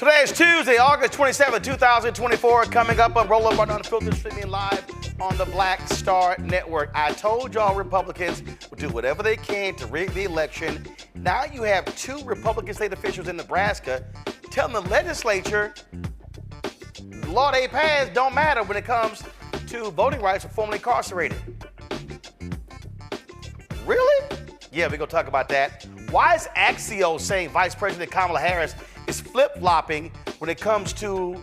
Today is Tuesday, August 27, 2024. Coming up on Roll Up on Unfiltered, streaming live on the Black Star Network. I told y'all Republicans would do whatever they can to rig the election. Now you have two Republican state officials in Nebraska telling the legislature the law they passed don't matter when it comes to voting rights for formerly incarcerated. Really? Yeah, we're going to talk about that. Why is Axios saying Vice President Kamala Harris is flip-flopping when it comes to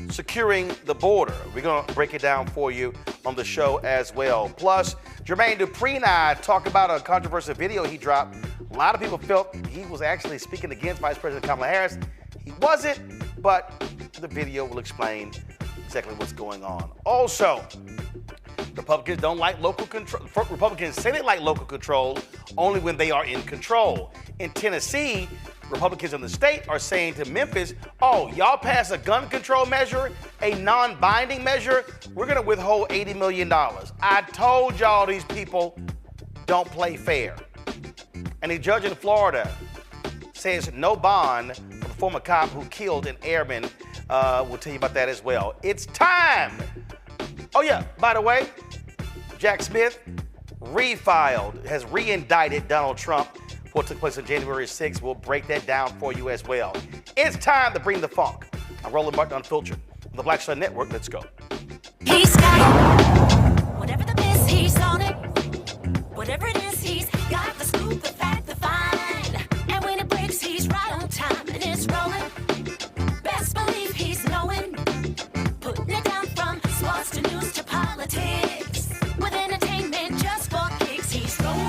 securing the border? We're going to break it down for you on the show as well. Plus, Jermaine Dupree and I talk about a controversial video he dropped. A lot of people felt he was actually speaking against Vice President Kamala Harris. He wasn't, but the video will explain exactly what's going on. Also, Republicans don't like local control. Republicans say they like local control only when they are in control. In Tennessee, Republicans in the state are saying to Memphis, oh, y'all pass a gun control measure, a non-binding measure, we're going to withhold $80 million. I told y'all these people don't play fair. And a judge in Florida says no bond for the former cop who killed an airman. We'll tell you about that as well. It's time. Oh, yeah, by the way, Jack Smith has re-indicted Donald Trump for what took place on January 6th. We'll break that down for you as well. It's time to bring the funk. I'm Roland Martin Unfiltered on the Black Star Network. Let's go. He's got whatever the miss, he's on it. Whatever it is, he's got the scoop, the fact, the find. And when it breaks, he's right on time and it's rolling. Best believe he's knowing. Putting it down from sports to news to politics. With entertainment just for kicks, he's rolling.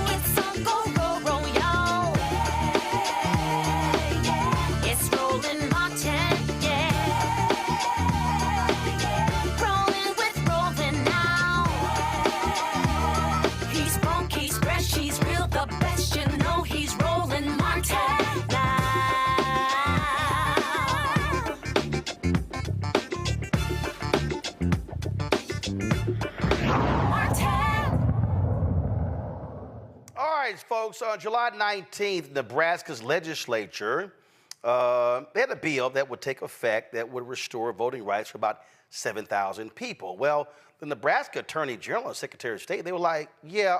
It's on go, roll, y'all. It's Roland Martin, yeah. Rolling with Roland now. He's funky, he's fresh, he's real, the best, you know he's Roland Martin now. All right, folks, on July 19th, Nebraska's legislature, they had a bill that would take effect that would restore voting rights for about 7,000 people. Well, the Nebraska Attorney General and Secretary of State, they were like, yeah,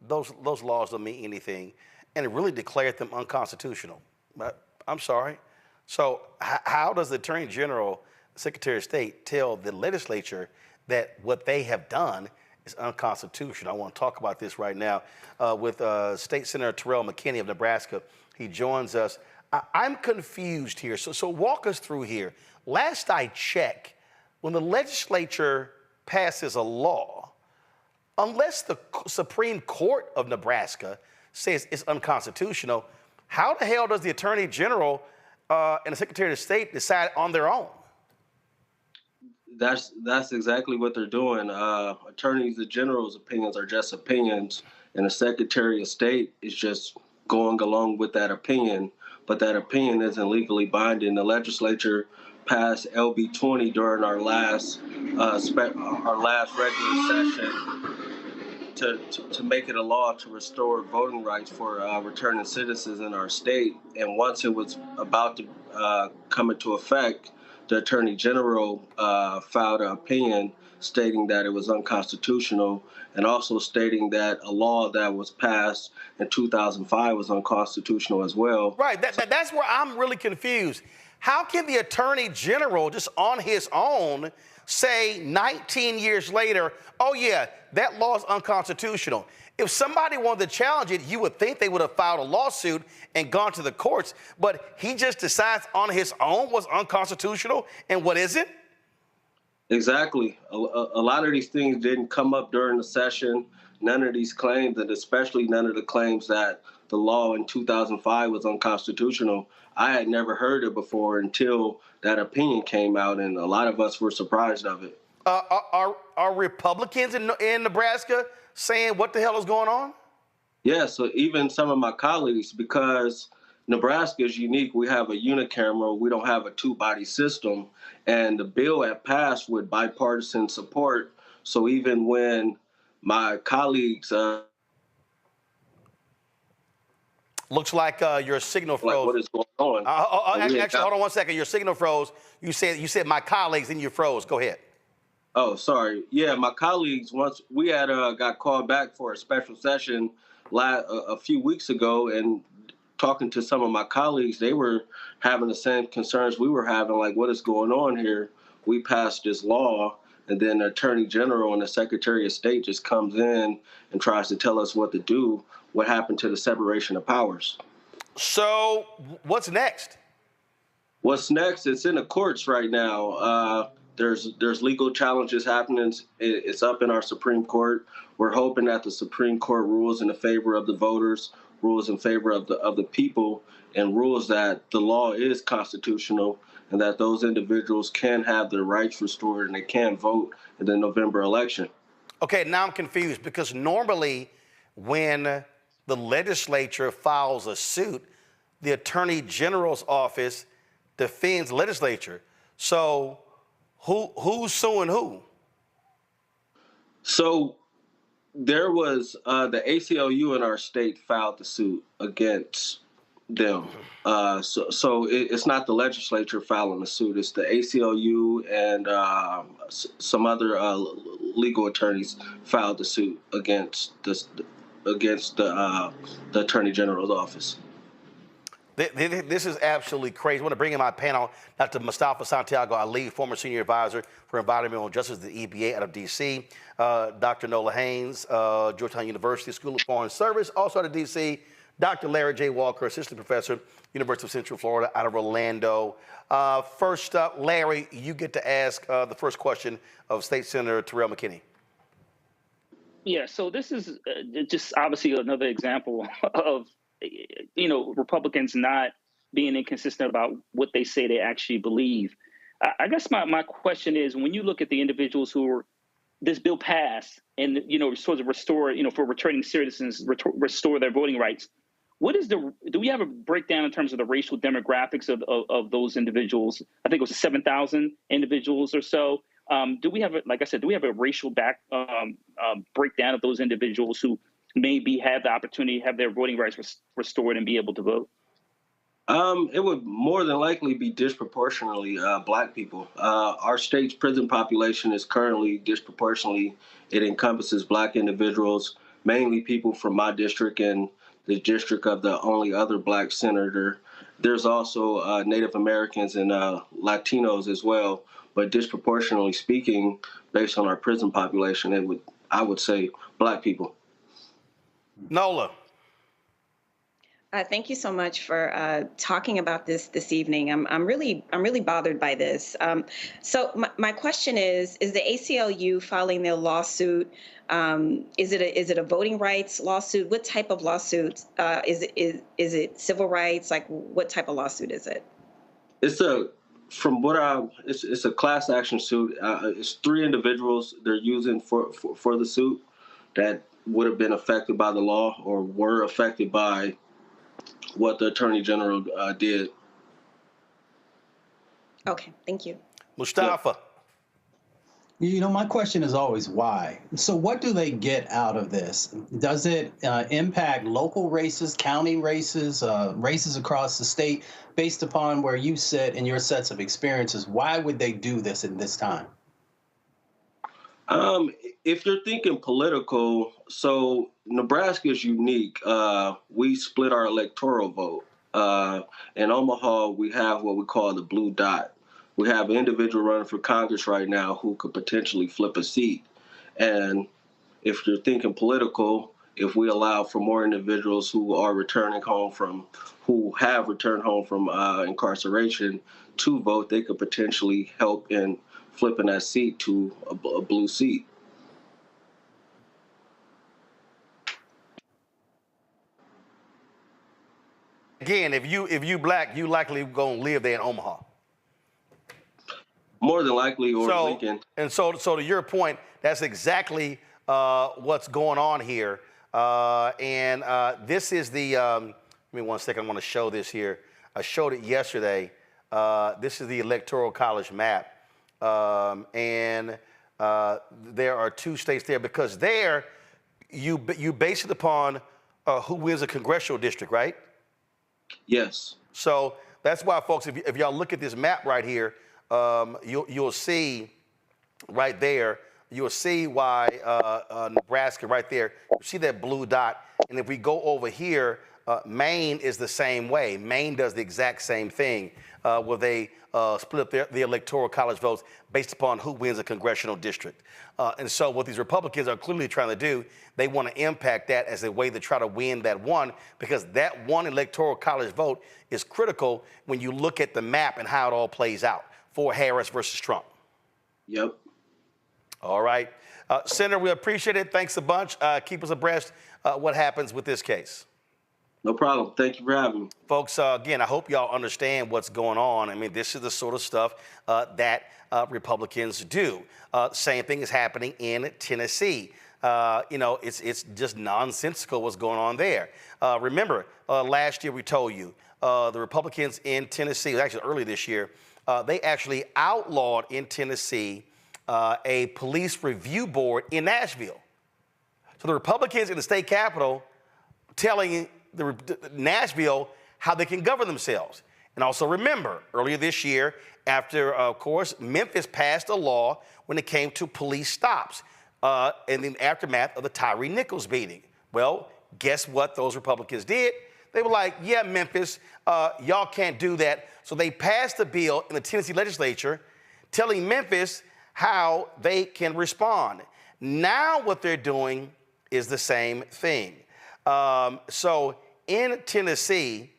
those laws don't mean anything, and it really declared them unconstitutional. But I'm sorry. So how does the Attorney General, Secretary of State, tell the legislature that what they have done is unconstitutional? I want to talk about this right now with State Senator Terrell McKinney of Nebraska. He joins us. I'm confused here. So walk us through here. Last I checked, when the legislature passes a law, unless the Supreme Court of Nebraska says it's unconstitutional, how the hell does the Attorney General and the Secretary of State decide on their own? That's exactly what they're doing. Attorneys General's opinions are just opinions, and the Secretary of State is just going along with that opinion. But that opinion isn't legally binding. The legislature passed LB 20 during our last regular session to make it a law to restore voting rights for returning citizens in our state. And once it was about to come into effect, the Attorney General filed an opinion stating that it was unconstitutional, and also stating that a law that was passed in 2005 was unconstitutional as well. Right, that's where I'm really confused. How can the Attorney General, just on his own, say 19 years later, oh yeah, that law is unconstitutional? If somebody wanted to challenge it, you would think they would have filed a lawsuit and gone to the courts, but he just decides on his own what's unconstitutional and what isn't? Exactly. A lot of these things didn't come up during the session. None of these claims, and especially none of the claims that the law in 2005 was unconstitutional, I had never heard it before until that opinion came out, and a lot of us were surprised of it. Are Republicans in Nebraska saying what the hell is going on? Yeah, so even some of my colleagues, because Nebraska is unique. We have a unicameral. We don't have a two-body system. And the bill had passed with bipartisan support. So even when my colleagues Looks like your signal froze. Like what is going on? Actually, hold on 1 second. Your signal froze. You said my colleagues, and you froze. Go ahead. Oh, sorry. Yeah, my colleagues, once we had got called back for a special session a few weeks ago, and talking to some of my colleagues, they were having the same concerns we were having, like what is going on here? We passed this law, and then the Attorney General and the Secretary of State just comes in and tries to tell us what to do. What happened to the separation of powers? So what's next? What's next? It's in the courts right now. There's legal challenges happening. It's up in our Supreme Court. We're hoping that the Supreme Court rules in the favor of the voters, rules in favor of the people, and rules that the law is constitutional and that those individuals can have their rights restored and they can vote in the November election. Okay, now I'm confused because normally when the legislature files a suit, the Attorney General's office defends the legislature. So who's suing who? So there was the ACLU in our state filed the suit against them. So it's not the legislature filing the suit. It's the ACLU and some other legal attorneys filed the suit against the Attorney General's office. This is absolutely crazy. I want to bring in my panel, Dr. Mustafa Santiago Ali, former senior advisor for environmental justice at the EPA out of D.C., Dr. Nola Haynes, Georgetown University School of Foreign Service, also out of D.C., Dr. Larry J. Walker, assistant professor, University of Central Florida out of Orlando. First up, Larry, you get to ask the first question of State Senator Terrell McKinney. Yeah, so this is just obviously another example of Republicans not being inconsistent about what they say they actually believe. I guess my question is, when you look at the individuals who were this bill passed and sort of restore, for returning citizens, restore their voting rights, do we have a breakdown in terms of the racial demographics of those individuals? I think it was 7,000 individuals or so. Do we have a racial breakdown of those individuals who maybe have the opportunity to have their voting rights restored and be able to vote? It would more than likely be disproportionately Black people. Our state's prison population is currently disproportionately. It encompasses Black individuals, mainly people from my district and the district of the only other Black senator. There's also Native Americans and Latinos as well, but disproportionately speaking, based on our prison population, I would say Black people. Nola. Thank you so much for talking about this evening. I'm really bothered by this. So my question is the ACLU filing their lawsuit? Is it a voting rights lawsuit? What type of lawsuit is it civil rights? Like, what type of lawsuit is it? It's a class action suit. It's 3 individuals they're using for the suit that would have been affected by the law or were affected by what the Attorney General did. Okay, thank you. Mustafa. My question is always why. So what do they get out of this? Does it impact local races, county races, races across the state based upon where you sit and your sets of experiences? Why would they do this in this time? If you're thinking political, so Nebraska is unique. We split our electoral vote. In Omaha, we have what we call the blue dot. We have an individual running for Congress right now who could potentially flip a seat. And if you're thinking political, if we allow for more individuals who have returned home from incarceration to vote, they could potentially help in flipping that seat to a blue seat. Again, if you Black, you likely gonna live there in Omaha. More than likely, or Lincoln. And so to your point, that's exactly what's going on here. This is the. Give me 1 second. I want to show this here. I showed it yesterday. This is the Electoral College map, and there are 2 states there because there you base it upon who wins a congressional district, right? Yes. So that's why, folks, if y'all look at this map right here, you'll see right there, you'll see why Nebraska right there, you see that blue dot. And if we go over here, Maine is the same way. Maine does the exact same thing where they split up the electoral college votes based upon who wins a congressional district. And so what these Republicans are clearly trying to do, they want to impact that as a way to try to win that one, because that one electoral college vote is critical when you look at the map and how it all plays out for Harris versus Trump. Yep. All right. Senator, we appreciate it. Thanks a bunch. Keep us abreast what happens with this case. No problem. Thank you for having me. Folks, again, I hope y'all understand what's going on. I mean, this is the sort of stuff that Republicans do. Same thing is happening in Tennessee. It's just nonsensical what's going on there. Remember, last year we told you the Republicans in Tennessee, actually early this year, they actually outlawed in Tennessee a police review board in Nashville. So the Republicans in the state capitol telling Nashville how they can govern themselves. And also remember, earlier this year, after, of course, Memphis passed a law when it came to police stops in the aftermath of the Tyree Nichols beating. Well, guess what those Republicans did? They were like, yeah, Memphis, y'all can't do that. So they passed a bill in the Tennessee legislature telling Memphis how they can respond. Now what they're doing is the same thing. So in Tennessee,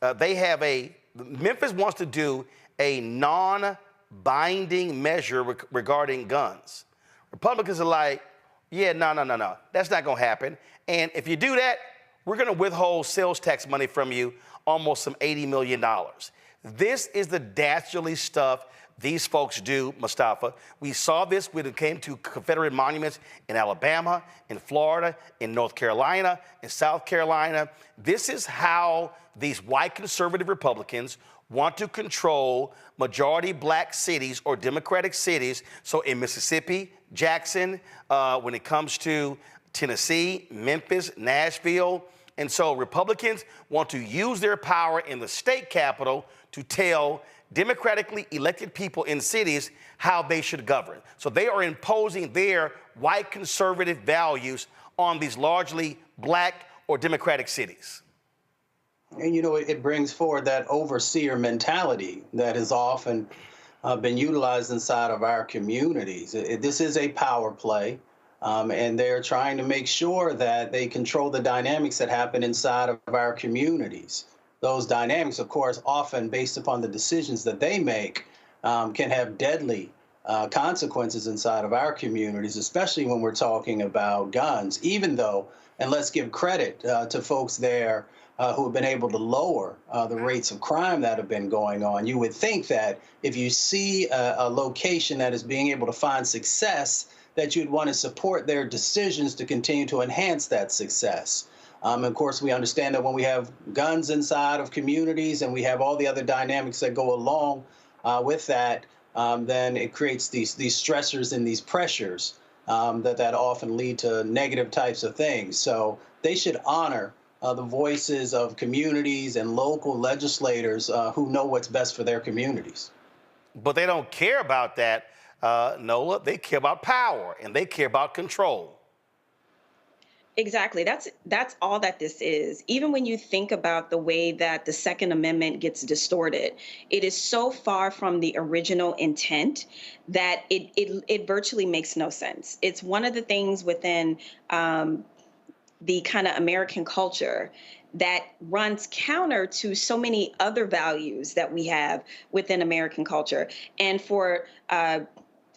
Memphis wants to do a non-binding measure regarding guns. Republicans are like, yeah, no, that's not gonna happen. And if you do that, we're gonna withhold sales tax money from you, almost some $80 million. This is the dastardly stuff these folks do, Mustafa. We saw this when it came to Confederate monuments in Alabama, in Florida, in North Carolina, in South Carolina. This is how these white conservative Republicans want to control majority black cities or Democratic cities. So in Mississippi, Jackson, when it comes to Tennessee, Memphis, Nashville. And so Republicans want to use their power in the state capitol to tell democratically elected people in cities how they should govern. So they are imposing their white conservative values on these largely black or Democratic cities. And, it brings forward that overseer mentality that has often been utilized inside of our communities. This is a power play, and they're trying to make sure that they control the dynamics that happen inside of our communities. Those dynamics, of course, often based upon the decisions that they make, can have deadly consequences inside of our communities, especially when we're talking about guns, even though, and let's give credit to folks there who have been able to lower the rates of crime that have been going on. You would think that if you see a location that is being able to find success, that you'd want to support their decisions to continue to enhance that success. Of course, we understand that when we have guns inside of communities and we have all the other dynamics that go along with that, then it creates these stressors and these pressures that often lead to negative types of things. So they should honor the voices of communities and local legislators who know what's best for their communities. But they don't care about that, Nola. They care about power and they care about control. Exactly. That's all that this is. Even when you think about the way that the Second Amendment gets distorted, it is so far from the original intent that it virtually makes no sense. It's one of the things within the kind of American culture that runs counter to so many other values that we have within American culture. And for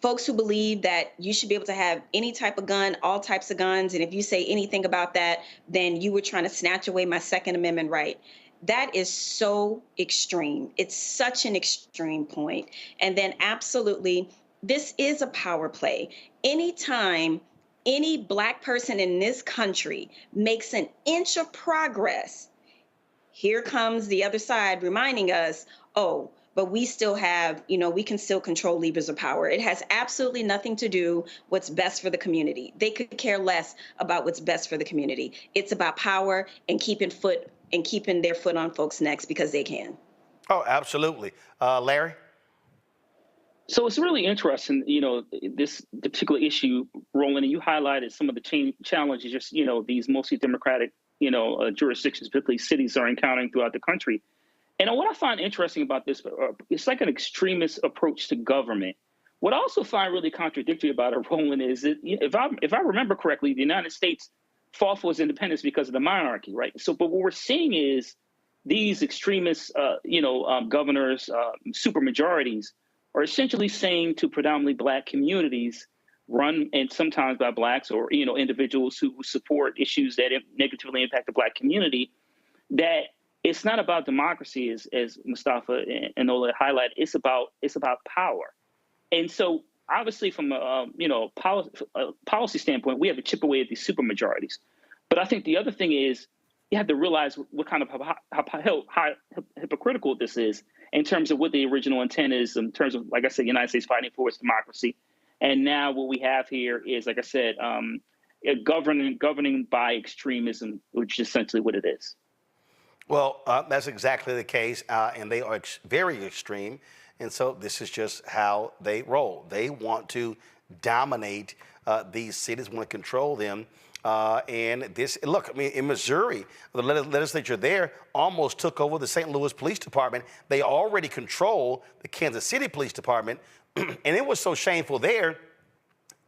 folks who believe that you should be able to have any type of gun, all types of guns, and if you say anything about that, then you were trying to snatch away my Second Amendment right. That is so extreme. It's such an extreme point. And then absolutely, this is a power play. Anytime any Black person in this country makes an inch of progress, here comes the other side reminding us, oh, but we still have, we can still control levers of power. It has absolutely nothing to do what's best for the community. They could care less about what's best for the community. It's about power and keeping foot and keeping their foot on folks' necks because they can. Oh, absolutely. Larry? So it's really interesting, this particular issue, Roland, and you highlighted some of the challenges, just, these mostly Democratic, jurisdictions, particularly cities, are encountering throughout the country. And what I find interesting about this, it's like an extremist approach to government. What I also find really contradictory about it, Roland, is that if I remember correctly, the United States fought for its independence because of the monarchy, right? So, but what we're seeing is these extremist, governors, supermajorities, are essentially saying to predominantly Black communities, run and sometimes by Blacks or individuals who support issues that negatively impact the Black community, that it's not about democracy, as Mustafa and Ola highlighted. It's about power, and so obviously from a policy standpoint, we have to chip away at these supermajorities. But I think the other thing is you have to realize what kind of how hypocritical this is in terms of what the original intent is, in terms of, like I said, the United States fighting for its democracy. And now what we have here is, like I said, governing by extremism, which is essentially what it is. Well, that's exactly the case, and they are very extreme. And so this is just how they roll. They want to dominate these cities, want to control them. And this, look, I mean, in Missouri, the legislature there almost took over the St. Louis Police Department. They already control the Kansas City Police Department. And it was so shameful there.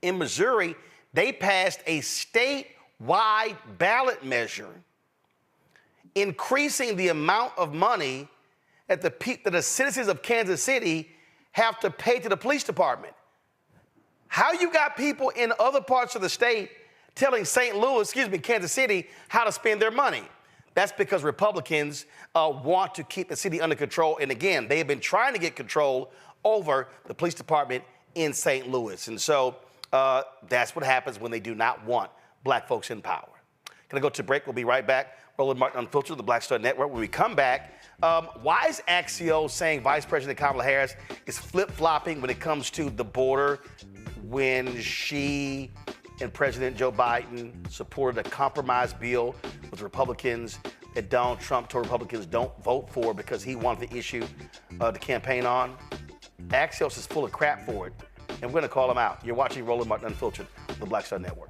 In Missouri, they passed a statewide ballot measure increasing the amount of money that the citizens of Kansas City have to pay to the police department. How you got people in other parts of the state telling Kansas City how to spend their money? That's because Republicans want to keep the city under control. And again, they have been trying to get control over the police department in St. Louis. And so that's what happens when they do not want Black folks in power. Gonna go to break. We'll be right back. Roland Martin Unfiltered, the Black Star Network. When we come back, why is Axios saying Vice President Kamala Harris is flip-flopping when it comes to the border when she and President Joe Biden supported a compromise bill with Republicans that Donald Trump told Republicans don't vote for because he wanted the issue to campaign on? Axios is full of crap for it, and we're going to call him out. You're watching Roland Martin Unfiltered, the Black Star Network.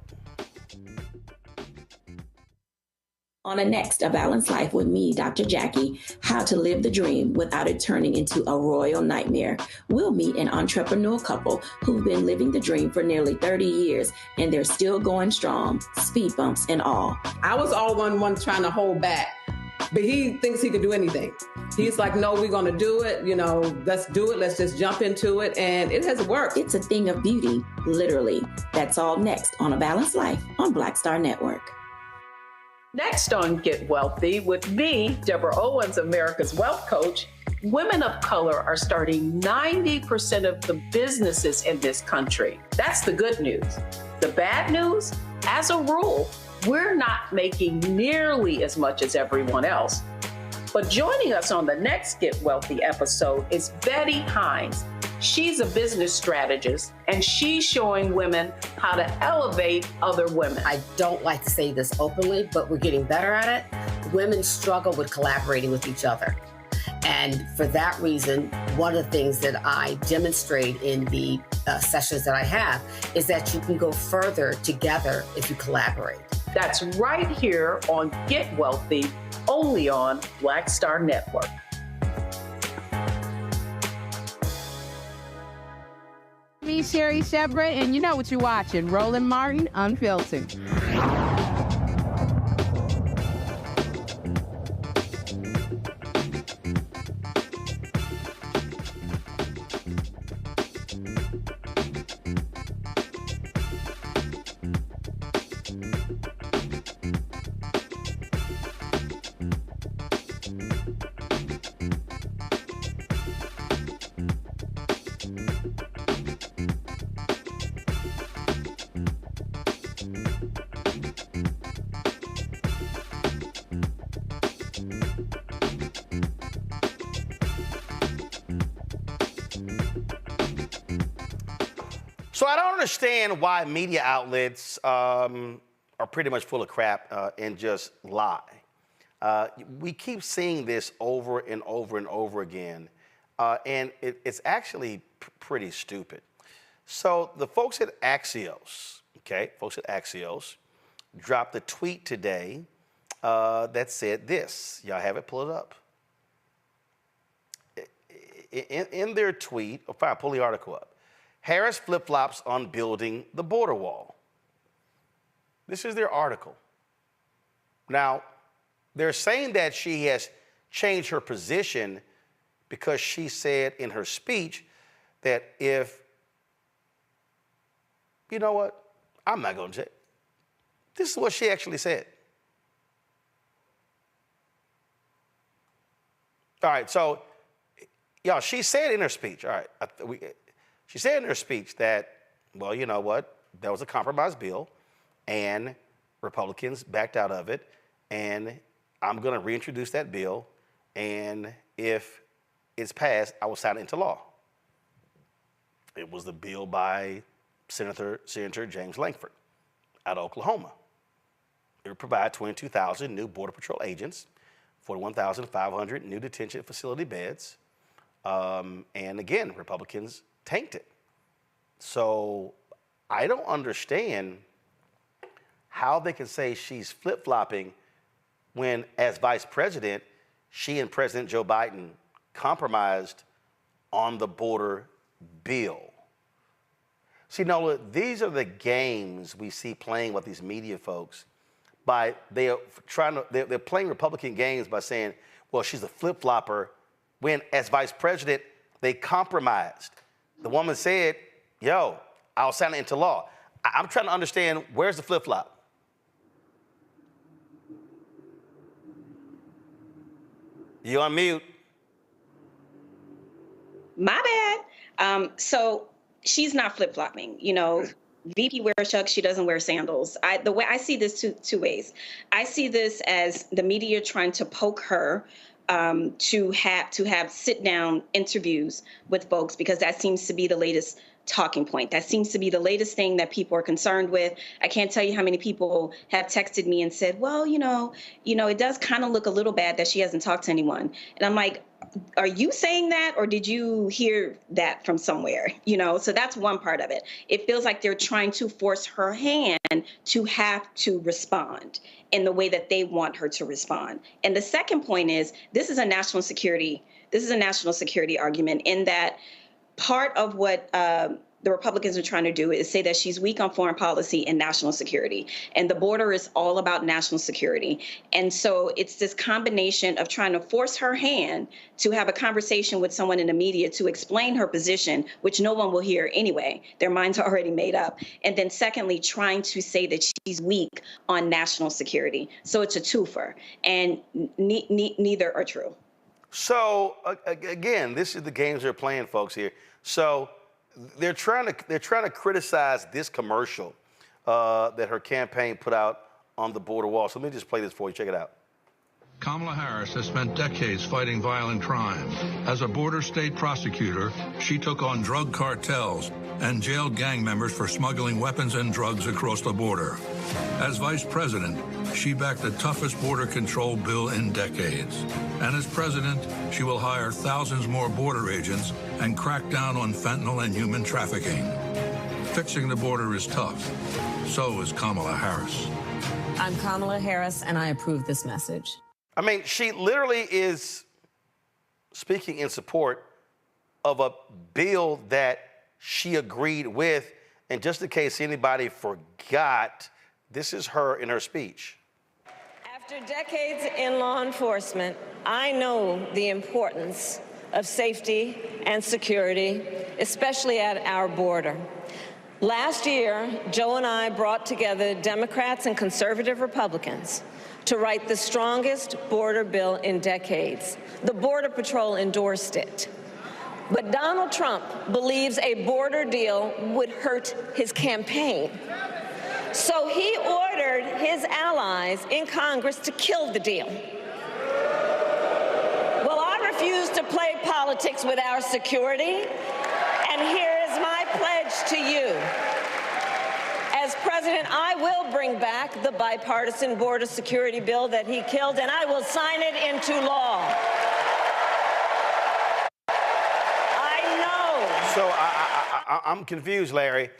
On the next A Balanced Life with me, Dr. Jackie, how to live the dream without it turning into a royal nightmare. We'll meet an entrepreneurial couple who've been living the dream for nearly 30 years, and they're still going strong, speed bumps and all. I was all one trying to hold back, but he thinks he could do anything. He's like, no, we're going to do it. Let's do it. Let's just jump into it. And it has worked. It's a thing of beauty, literally. That's all next on A Balanced Life on Black Star Network. Next on Get Wealthy with me, Deborah Owens, America's Wealth Coach, women of color are starting 90% of the businesses in this country. That's the good news. The bad news, as a rule, we're not making nearly as much as everyone else. But joining us on the next Get Wealthy episode is Betty Hines. She's a business strategist, and she's showing women how to elevate other women. I don't like to say this openly, but we're getting better at it. Women struggle with collaborating with each other. And for that reason, one of the things that I demonstrate in the sessions that I have is that you can go further together if you collaborate. That's right here on Get Wealthy, only on Black Star Network. Me, Sherry Shepard, and you know what you're watching, Roland Martin Unfiltered. So I don't understand why media outlets are pretty much full of crap and just lie. We keep seeing this over and over and over again, and it's actually pretty stupid. So the folks at Axios, dropped a tweet today that said this. Y'all have it, pull it up. In their tweet, fine, pull the article up. Harris flip-flops on building the border wall. This is their article. Now, they're saying that she has changed her position because she said in her speech that if, you know what, I'm not going to say. This is what she actually said. All right, so, y'all, she said in her speech, all right, she said in her speech that, well, you know what, that was a compromise bill, and Republicans backed out of it, and I'm going to reintroduce that bill, and if it's passed, I will sign it into law. It was the bill by Senator James Lankford out of Oklahoma. It would provide 22,000 new Border Patrol agents, 41,500 new detention facility beds, and again, Republicans tanked it. So I don't understand how they can say she's flip-flopping when, as vice president, she and President Joe Biden compromised on the border bill. See, Nola, these are the games we see playing with these media folks. They're playing Republican games by saying, well, she's a flip-flopper, when, as vice president, they compromised. The woman said, yo, I'll sign it into law. I'm trying to understand, where's the flip-flop? You on mute. My bad. So she's not flip-flopping. You know, VP wears chucks, she doesn't wear sandals. The way I see this two ways. I see this as the media trying to poke her to have sit-down interviews with folks, because that seems to be the latest talking point. That seems to be the latest thing that people are concerned with. I can't tell you how many people have texted me and said, well, you know, it does kind of look a little bad that she hasn't talked to anyone. And I'm like, are you saying that, or did you hear that from somewhere? You know, so that's one part of it. It feels like they're trying to force her hand to have to respond in the way that they want her to respond. And the second point is, this is a national security argument, in that part of what the Republicans are trying to do is say that she's weak on foreign policy and national security. And the border is all about national security. And so it's this combination of trying to force her hand to have a conversation with someone in the media to explain her position, which no one will hear anyway. Their minds are already made up. And then secondly, trying to say that she's weak on national security. So it's a twofer, and neither are true. So again, this is the games they're playing, folks, here. So they're trying to criticize this commercial that her campaign put out on the border wall. So let me just play this for you. Check it out. Kamala Harris has spent decades fighting violent crime. As a border state prosecutor, she took on drug cartels and jailed gang members for smuggling weapons and drugs across the border. As vice president, she backed the toughest border control bill in decades. And as president, she will hire thousands more border agents and crack down on fentanyl and human trafficking. Fixing the border is tough. So is Kamala Harris. I'm Kamala Harris, and I approve this message. I mean, she literally is speaking in support of a bill that she agreed with. And just in case anybody forgot, this is her in her speech. After decades in law enforcement, I know the importance of safety and security, especially at our border. Last year, Joe and I brought together Democrats and conservative Republicans to write the strongest border bill in decades. The Border Patrol endorsed it. But Donald Trump believes a border deal would hurt his campaign. So he ordered his allies in Congress to kill the deal. Well, I refuse to play politics with our security, and here is my pledge to you. As President, I will bring back the bipartisan border security bill that he killed, and I will sign it into law. I know. So I'm confused, Larry.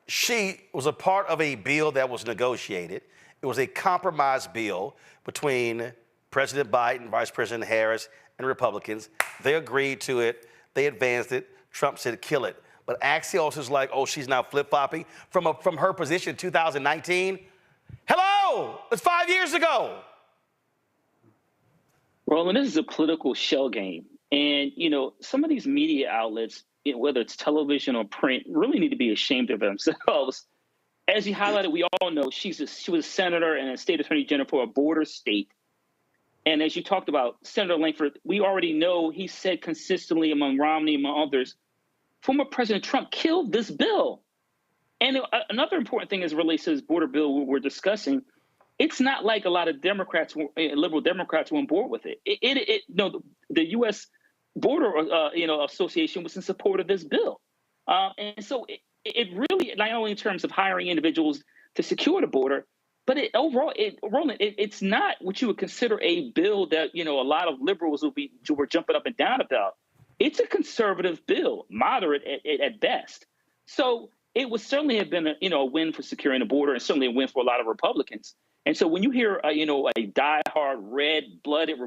She was a part of a bill that was negotiated. It was a compromise bill between President Biden, Vice President Harris, and Republicans. They agreed to it. They advanced it. Trump said, kill it. But Axios is like, oh, she's now flip-flopping from her position in 2019. Hello, it's 5 years ago. Roland, this is a political shell game. And, you know, some of these media outlets, whether it's television or print, really need to be ashamed of themselves. As you highlighted, we all know she was a senator and a state attorney general for a border state. And as you talked about, Senator Langford, we already know he said consistently among Romney, among others, former President Trump killed this bill. And another important thing as it relates to this border bill we're discussing, it's not like a lot of Democrats, liberal Democrats, were on board with it. The U.S. Border Association was in support of this bill. And so it really, not only in terms of hiring individuals to secure the border, but overall, it's not what you would consider a bill that, a lot of liberals were jumping up and down about. It's a conservative bill, moderate at best. So it would certainly have been a win for securing the border, and certainly a win for a lot of Republicans. And so when you hear a diehard, red-blooded,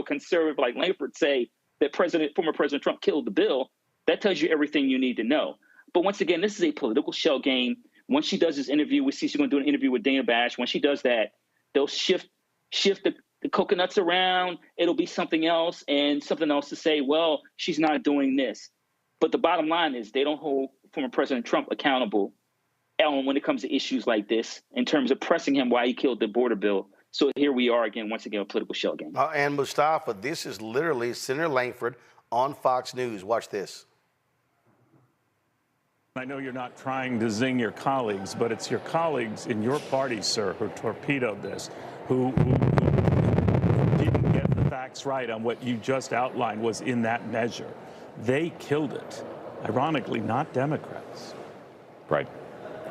conservative like Langford say that former President Trump killed the bill, that tells you everything you need to know. But once again, this is a political shell game. Once she does this interview, we see she's going to do an interview with Dana Bash. When she does that, they'll shift the coconuts around. It'll be something else and something else to say, well, she's not doing this. But the bottom line is they don't hold former President Trump accountable when it comes to issues like this in terms of pressing him why he killed the border bill. So here we are again, once again, a political shell game. And Mustafa, this is literally Senator Langford on Fox News. Watch this. I know you're not trying to zing your colleagues, but it's your colleagues in your party, sir, who torpedoed this, who didn't get the facts right on what you just outlined was in that measure. They killed it. Ironically, not Democrats. Right.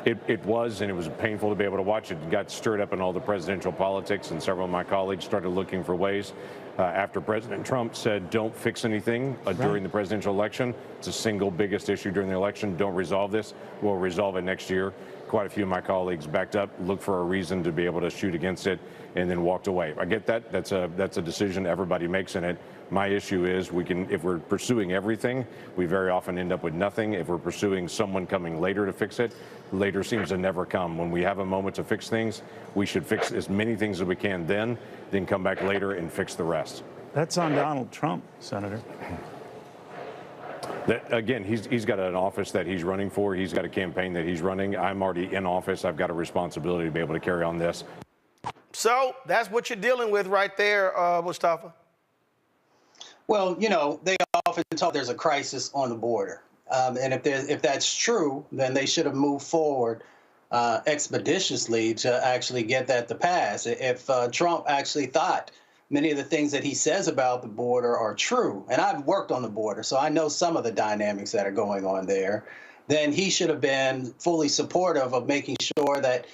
It was, and it was painful to be able to watch it. It got stirred up in all the presidential politics, and several of my colleagues started looking for ways. After President Trump said, don't fix anything during the presidential election. It's the single biggest issue during the election. Don't resolve this. We'll resolve it next year. Quite a few of my colleagues backed up, looked for a reason to be able to shoot against it, and then walked away. I get that. That's a decision everybody makes in it. My issue is if we're pursuing everything, we very often end up with nothing. If we're pursuing someone coming later to fix it, later seems to never come. When we have a moment to fix things, we should fix as many things as we can then come back later and fix the rest. That's on Donald Trump, Senator. Again, he's got an office that he's running for. He's got a campaign that he's running. I'm already in office. I've got a responsibility to be able to carry on this. So that's what you're dealing with right there, Mustafa. Well, they often talk there's a crisis on the border. And if that's true, then they should have moved forward expeditiously to actually get that to pass. If Trump actually thought many of the things that he says about the border are true, and I've worked on the border, so I know some of the dynamics that are going on there, then he should have been fully supportive of making sure that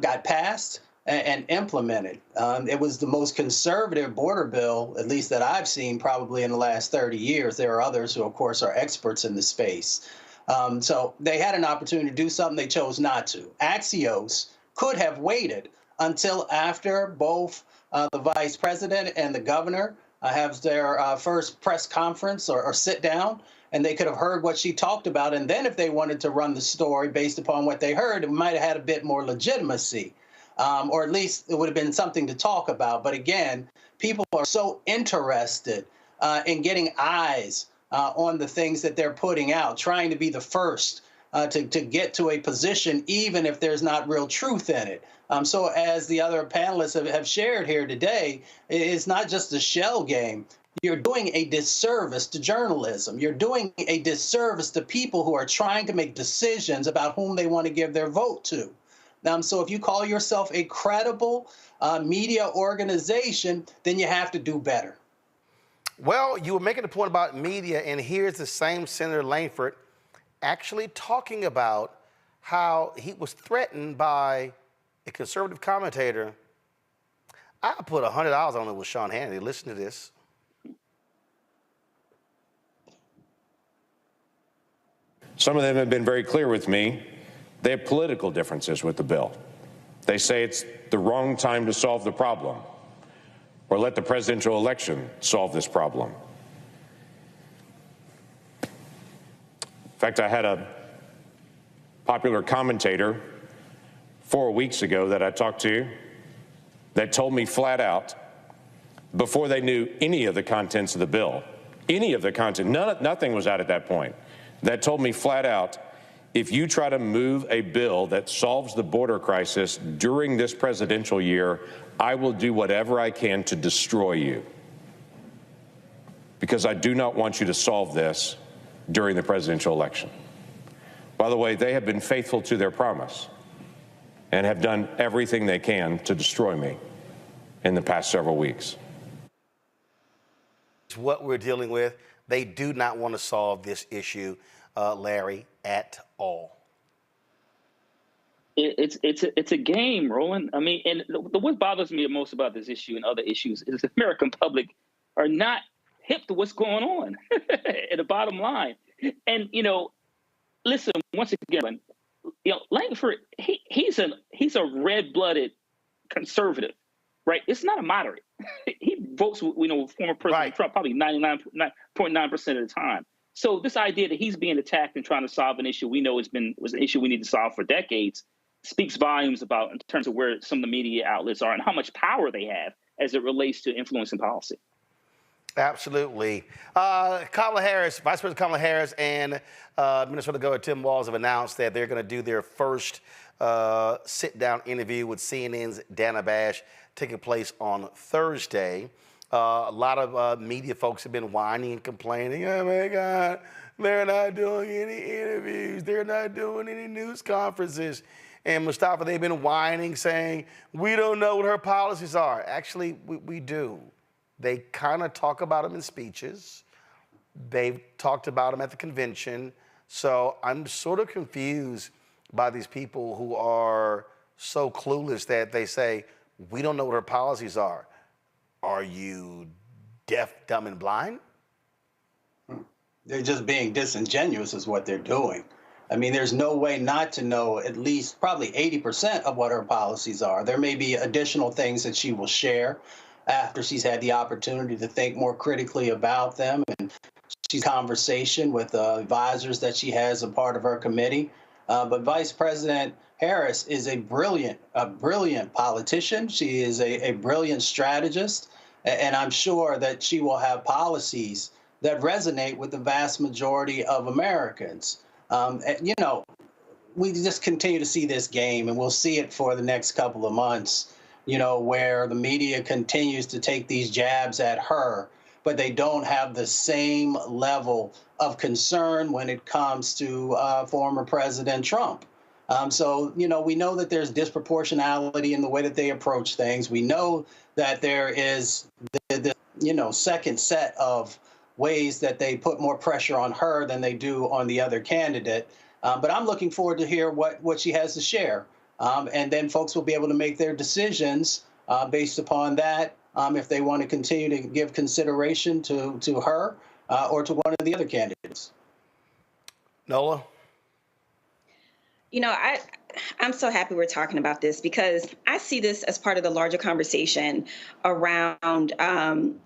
got passed and implemented. It was the most conservative border bill, at least that I've seen, probably in the last 30 years. There are others who, of course, are experts in the space. So they had an opportunity to do something. They chose not to. Axios could have waited until after both the vice president and the governor have their first press conference or sit down, and they could have heard what she talked about. And then if they wanted to run the story based upon what they heard, it might have had a bit more legitimacy. Or at least it would have been something to talk about. But again, people are so interested in getting eyes on the things that they're putting out, trying to be the first to get to a position, even if there's not real truth in it. So as the other panelists have shared here today, it's not just a shell game. You're doing a disservice to journalism. You're doing a disservice to people who are trying to make decisions about whom they want to give their vote to. So if you call yourself a credible media organization, then you have to do better. Well, you were making a point about media, and here's the same Senator Langford actually talking about how he was threatened by a conservative commentator. I put $100 on it with Sean Hannity. Listen to this. Some of them have been very clear with me. They have political differences with the bill. They say it's the wrong time to solve the problem, or let the presidential election solve this problem. In fact, I had a popular commentator 4 weeks ago that I talked to that told me flat out, before they knew any of the contents of the bill, nothing was out at that point, that told me flat out, if you try to move a bill that solves the border crisis during this presidential year, I will do whatever I can to destroy you, because I do not want you to solve this during the presidential election. By the way, they have been faithful to their promise and have done everything they can to destroy me in the past several weeks. What we're dealing with, they do not want to solve this issue, Larry, at all. It's a game, Roland. I mean, and what bothers me most about this issue and other issues is the American public are not hip to what's going on at the bottom line. And, listen, once again, Langford, he's a red-blooded conservative, right? It's not a moderate. He votes with, former President Trump probably 99.9% of the time. So this idea that he's being attacked and trying to solve an issue we know was an issue we need to solve for decades speaks volumes about in terms of where some of the media outlets are and how much power they have as it relates to influencing policy. Absolutely. Kamala Harris, Vice President Kamala Harris and Minnesota Governor Tim Walz have announced that they're going to do their first sit-down interview with CNN's Dana Bash, taking place on Thursday. A lot of media folks have been whining and complaining, oh my God, they're not doing any interviews, they're not doing any news conferences. And Mustafa, they've been whining, saying, we don't know what her policies are. Actually, we do. They kind of talk about them in speeches. They've talked about them at the convention. So I'm sort of confused by these people who are so clueless that they say, we don't know what her policies are. Are you deaf, dumb, and blind? They're just being disingenuous is what they're doing. I mean, there's no way not to know at least probably 80% of what her policies are. There may be additional things that she will share after she's had the opportunity to think more critically about them, and she's conversation with advisors that she has a part of her committee. But Vice President Harris is a brilliant politician. She is a brilliant strategist, and I'm sure that she will have policies that resonate with the vast majority of Americans. We just continue to see this game, and we'll see it for the next couple of months, where the media continues to take these jabs at her, but they don't have the same level of concern when it comes to former President Trump. So, we know that there's disproportionality in the way that they approach things. We know that there is the second set of ways that they put more pressure on her than they do on the other candidate. But I'm looking forward to hear what she has to share. And then folks will be able to make their decisions based upon that, if they want to continue to give consideration to her or to one of the other candidates. Nola? I'm so happy we're talking about this, because I see this as part of the larger conversation around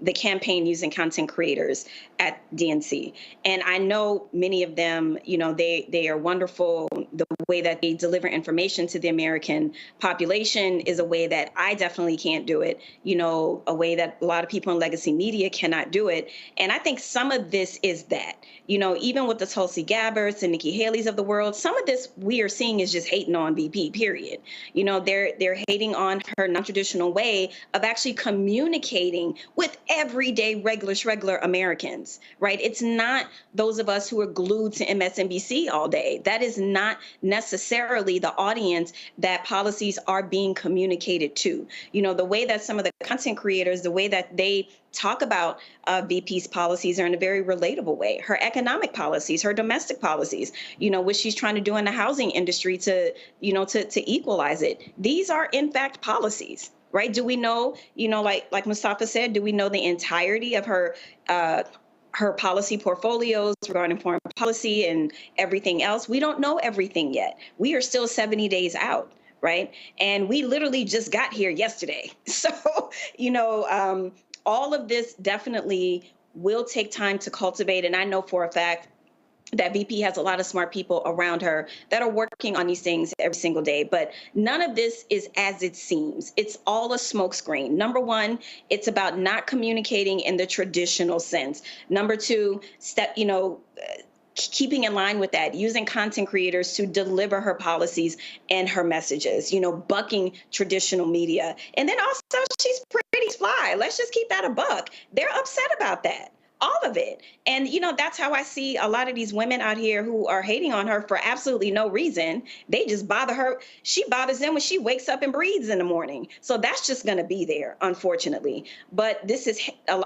the campaign using content creators at DNC. And I know many of them, they are wonderful. The way that they deliver information to the American population is a way that I definitely can't do it, a way that a lot of people in legacy media cannot do it. And I think some of this is that, even with the Tulsi Gabbards and Nikki Haley's of the world, some of this we are seeing is just hating on VP, period. They're hating on her non-traditional way of actually communicating with everyday regular Americans, right? It's not those of us who are glued to MSNBC all day. That is not necessarily the audience that policies are being communicated to. The way that some of the content creators, the way that they talk about VP's policies are in a very relatable way. Her economic policies, her domestic policies, what she's trying to do in the housing industry to equalize it. These are, in fact, policies, right? Do we know, like Mustafa said, do we know the entirety of her policy portfolios regarding foreign policy and everything else? We don't know everything yet. We are still 70 days out, right? And we literally just got here yesterday. So, all of this definitely will take time to cultivate. And I know for a fact that VP has a lot of smart people around her that are working on these things every single day. But none of this is as it seems. It's all a smokescreen. Number one, it's about not communicating in the traditional sense. Number two, keeping in line with that, using content creators to deliver her policies and her messages, bucking traditional media. And then also, she's pretty fly. Let's just keep that a buck. They're upset about that. All of it. And, that's how I see a lot of these women out here who are hating on her for absolutely no reason. They just bother her. She bothers them when she wakes up and breathes in the morning. So that's just going to be there, unfortunately. But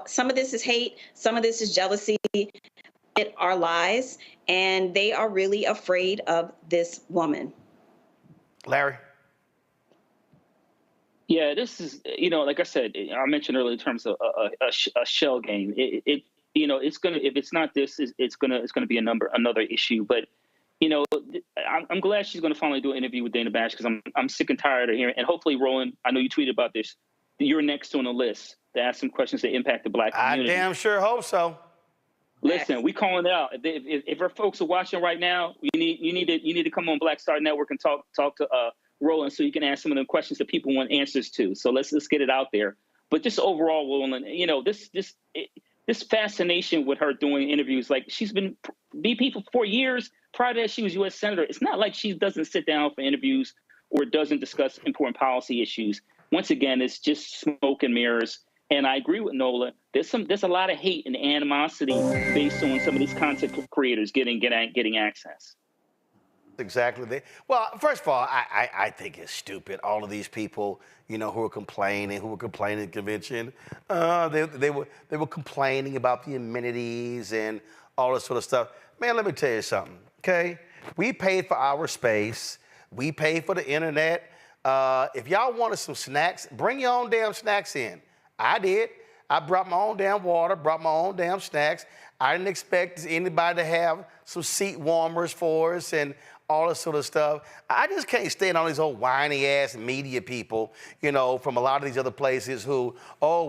some of this is hate. Some of this is jealousy. It are lies. And they are really afraid of this woman. Larry? Yeah, this is, like I said, I mentioned earlier in terms of a shell game. It's gonna, if it's not this, it's gonna be another issue. But I'm glad she's gonna finally do an interview with Dana Bash, because I'm sick and tired of hearing. And hopefully, Roland, I know you tweeted about this. You're next on the list to ask some questions that impact the Black community. I damn sure hope so. Listen, we calling it out. If our folks are watching right now, you need to come on Black Star Network and talk to Roland, so you can ask some of the questions that people want answers to. So let's get it out there. But just overall, Roland, this fascination with her doing interviews, like she's been VP for 4 years. Prior to that, she was U.S. Senator. It's not like she doesn't sit down for interviews or doesn't discuss important policy issues. Once again, it's just smoke and mirrors. And I agree with Nola. There's a lot of hate and animosity based on some of these content creators getting access. Exactly. Well, first of all, I think it's stupid. All of these people, who were complaining at the convention, they were complaining about the amenities and all this sort of stuff. Man, let me tell you something, okay? We paid for our space. We paid for the internet. If y'all wanted some snacks, bring your own damn snacks in. I did. I brought my own damn water, brought my own damn snacks. I didn't expect anybody to have some seat warmers for us and all this sort of stuff. I just can't stand on these old whiny-ass media people, from a lot of these other places who,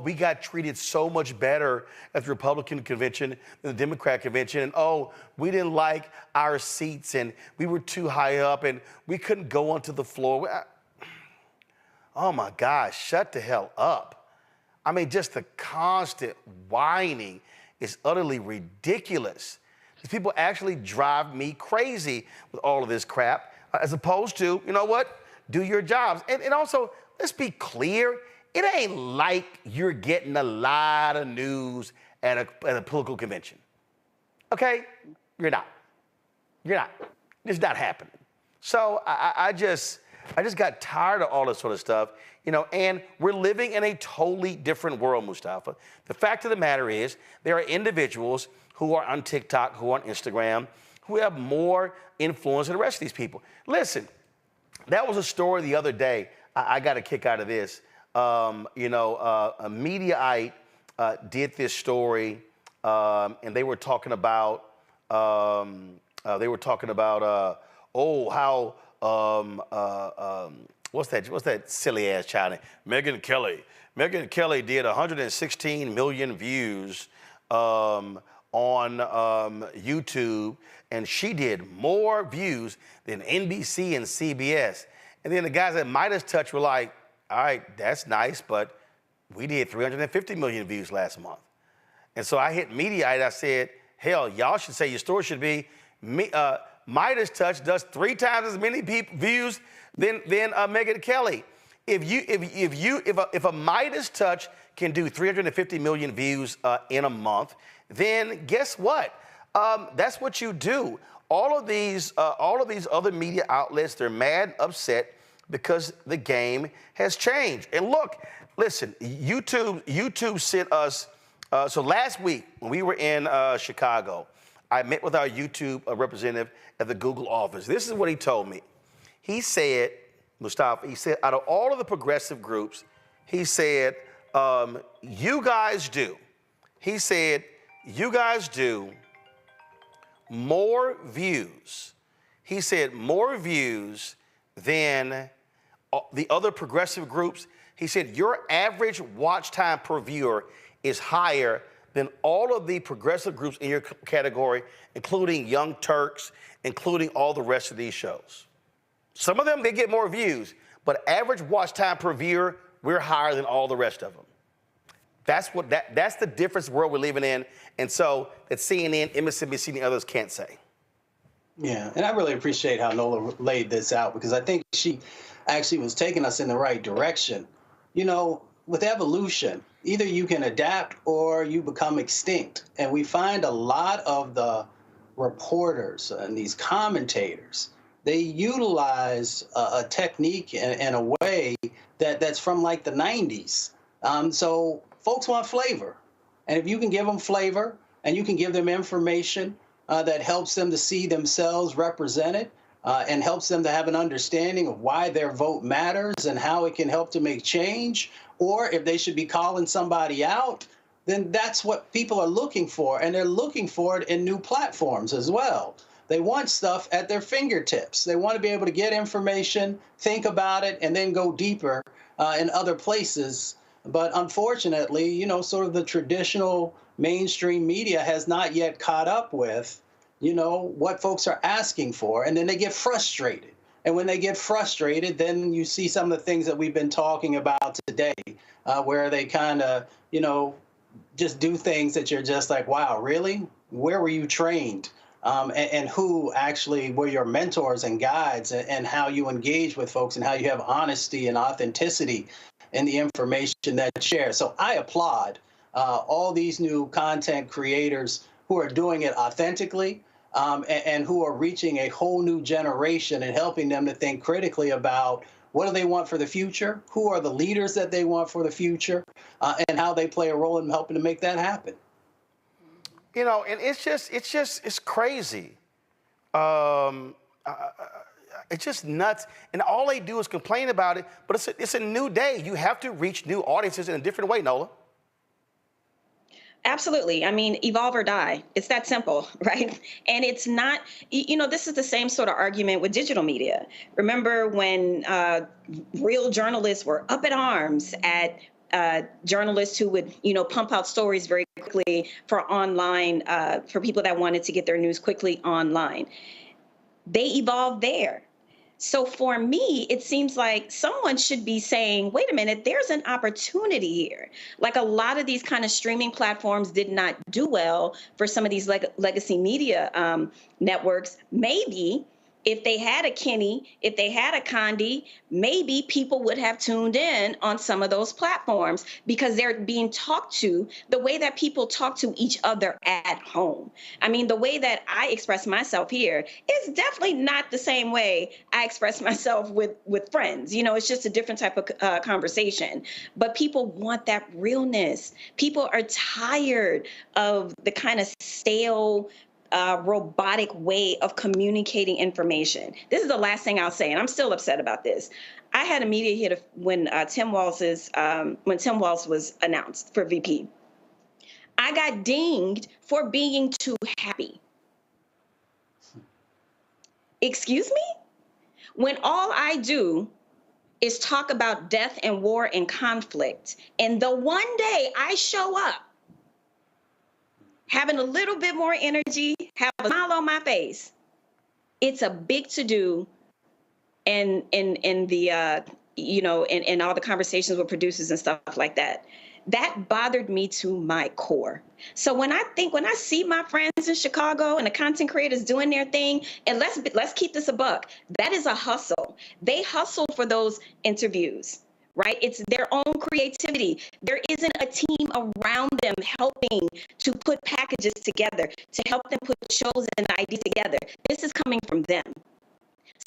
we got treated so much better at the Republican convention than the Democrat convention, and we didn't like our seats, and we were too high up, and we couldn't go onto the floor. Oh, my gosh, shut the hell up. I mean, just the constant whining is utterly ridiculous. These people actually drive me crazy with all of this crap, as opposed to, do your jobs. And also, let's be clear, it ain't like you're getting a lot of news at a political convention. Okay? You're not. It's not happening. So I just got tired of all this sort of stuff, and we're living in a totally different world, Mustafa. The fact of the matter is, there are individuals who are on TikTok, who are on Instagram, who have more influence than the rest of these people. Listen, that was a story the other day. I got a kick out of this. A Mediaite did this story, and they were talking about what's that silly ass child name? Megyn Kelly. Megyn Kelly did 116 million views on YouTube, and she did more views than NBC and CBS. And then the guys at Midas Touch were like, all right, that's nice, but we did 350 million views last month. And so I hit Mediaite. I said, hell, y'all should say your story should be Midas Touch does 3 times as many views than Megyn Kelly. If a Midas Touch can do 350 million views in a month, then guess what? That's what you do. All of these other media outlets, they're mad, upset because the game has changed. And look, listen, YouTube sent us So last week, when we were in Chicago, I met with our YouTube representative at the Google office. This is what he told me. He said, Mustafa, he said, out of all of the progressive groups, he said, you guys do more views. He said more views than the other progressive groups. He said your average watch time per viewer is higher than all of the progressive groups in your category, including Young Turks, including all the rest of these shows. Some of them, they get more views, but average watch time per viewer, we're higher than all the rest of them. That's the difference world we're living in, and so that CNN, MSNBC, and others can't say. Yeah, and I really appreciate how Nola laid this out, because I think she actually was taking us in the right direction. You know, with evolution, either you can adapt or you become extinct. And we find a lot of the reporters and these commentators, they utilize a technique and a way that's from like the 90s. So folks want flavor. And if you can give them flavor and you can give them information that helps them to see themselves represented and helps them to have an understanding of why their vote matters and how it can help to make change, or if they should be calling somebody out, then that's what people are looking for. And they're looking for it in new platforms as well. They want stuff at their fingertips. They want to be able to get information, think about it, and then go deeper in other places. But unfortunately, you know, sort of the traditional mainstream media has not yet caught up with, you know, what folks are asking for. And then they get frustrated. And when they get frustrated, then you see some of the things that we've been talking about today, where they kind of, you know, just do things that you're just like, wow, really? Where were you trained? And who actually were your mentors and guides, and how you engage with folks and how you have honesty and authenticity in the information that you share. So I applaud all these new content creators who are doing it authentically and who are reaching a whole new generation and helping them to think critically about what do they want for the future, who are the leaders that they want for the future, and how they play a role in helping to make that happen. You know, and it's crazy. It's just nuts. And all they do is complain about it, but it's a new day. You have to reach new audiences in a different way, Nola. Absolutely. I mean, evolve or die. It's that simple, right? And it's not, you know, this is the same sort of argument with digital media. Remember when real journalists were up in arms at journalists who would, you know, pump out stories very quickly for online, for people that wanted to get their news quickly online. They evolved there. So for me, it seems like someone should be saying, wait a minute, there's an opportunity here. Like a lot of these kind of streaming platforms did not do well for some of these legacy media networks. Maybe if they had a Kenny, if they had a Condi, maybe people would have tuned in on some of those platforms because they're being talked to the way that people talk to each other at home. I mean, the way that I express myself here is definitely not the same way I express myself with friends. You know, it's just a different type of conversation. But people want that realness. People are tired of the kind of stale, robotic way of communicating information. This is the last thing I'll say, and I'm still upset about this. I had a media hit when Tim Walz was announced for VP. I got dinged for being too happy. Excuse me? When all I do is talk about death and war and conflict, and the one day I show up having a little bit more energy, have a smile on my face, it's a big to-do in the, you know, in all the conversations with producers and stuff like that. That bothered me to my core. So when I see my friends in Chicago and the content creators doing their thing, and let's keep this a buck, that is a hustle. They hustle for those interviews. Right? It's their own creativity. There isn't a team around them helping to put packages together, to help them put shows and ideas together. This is coming from them.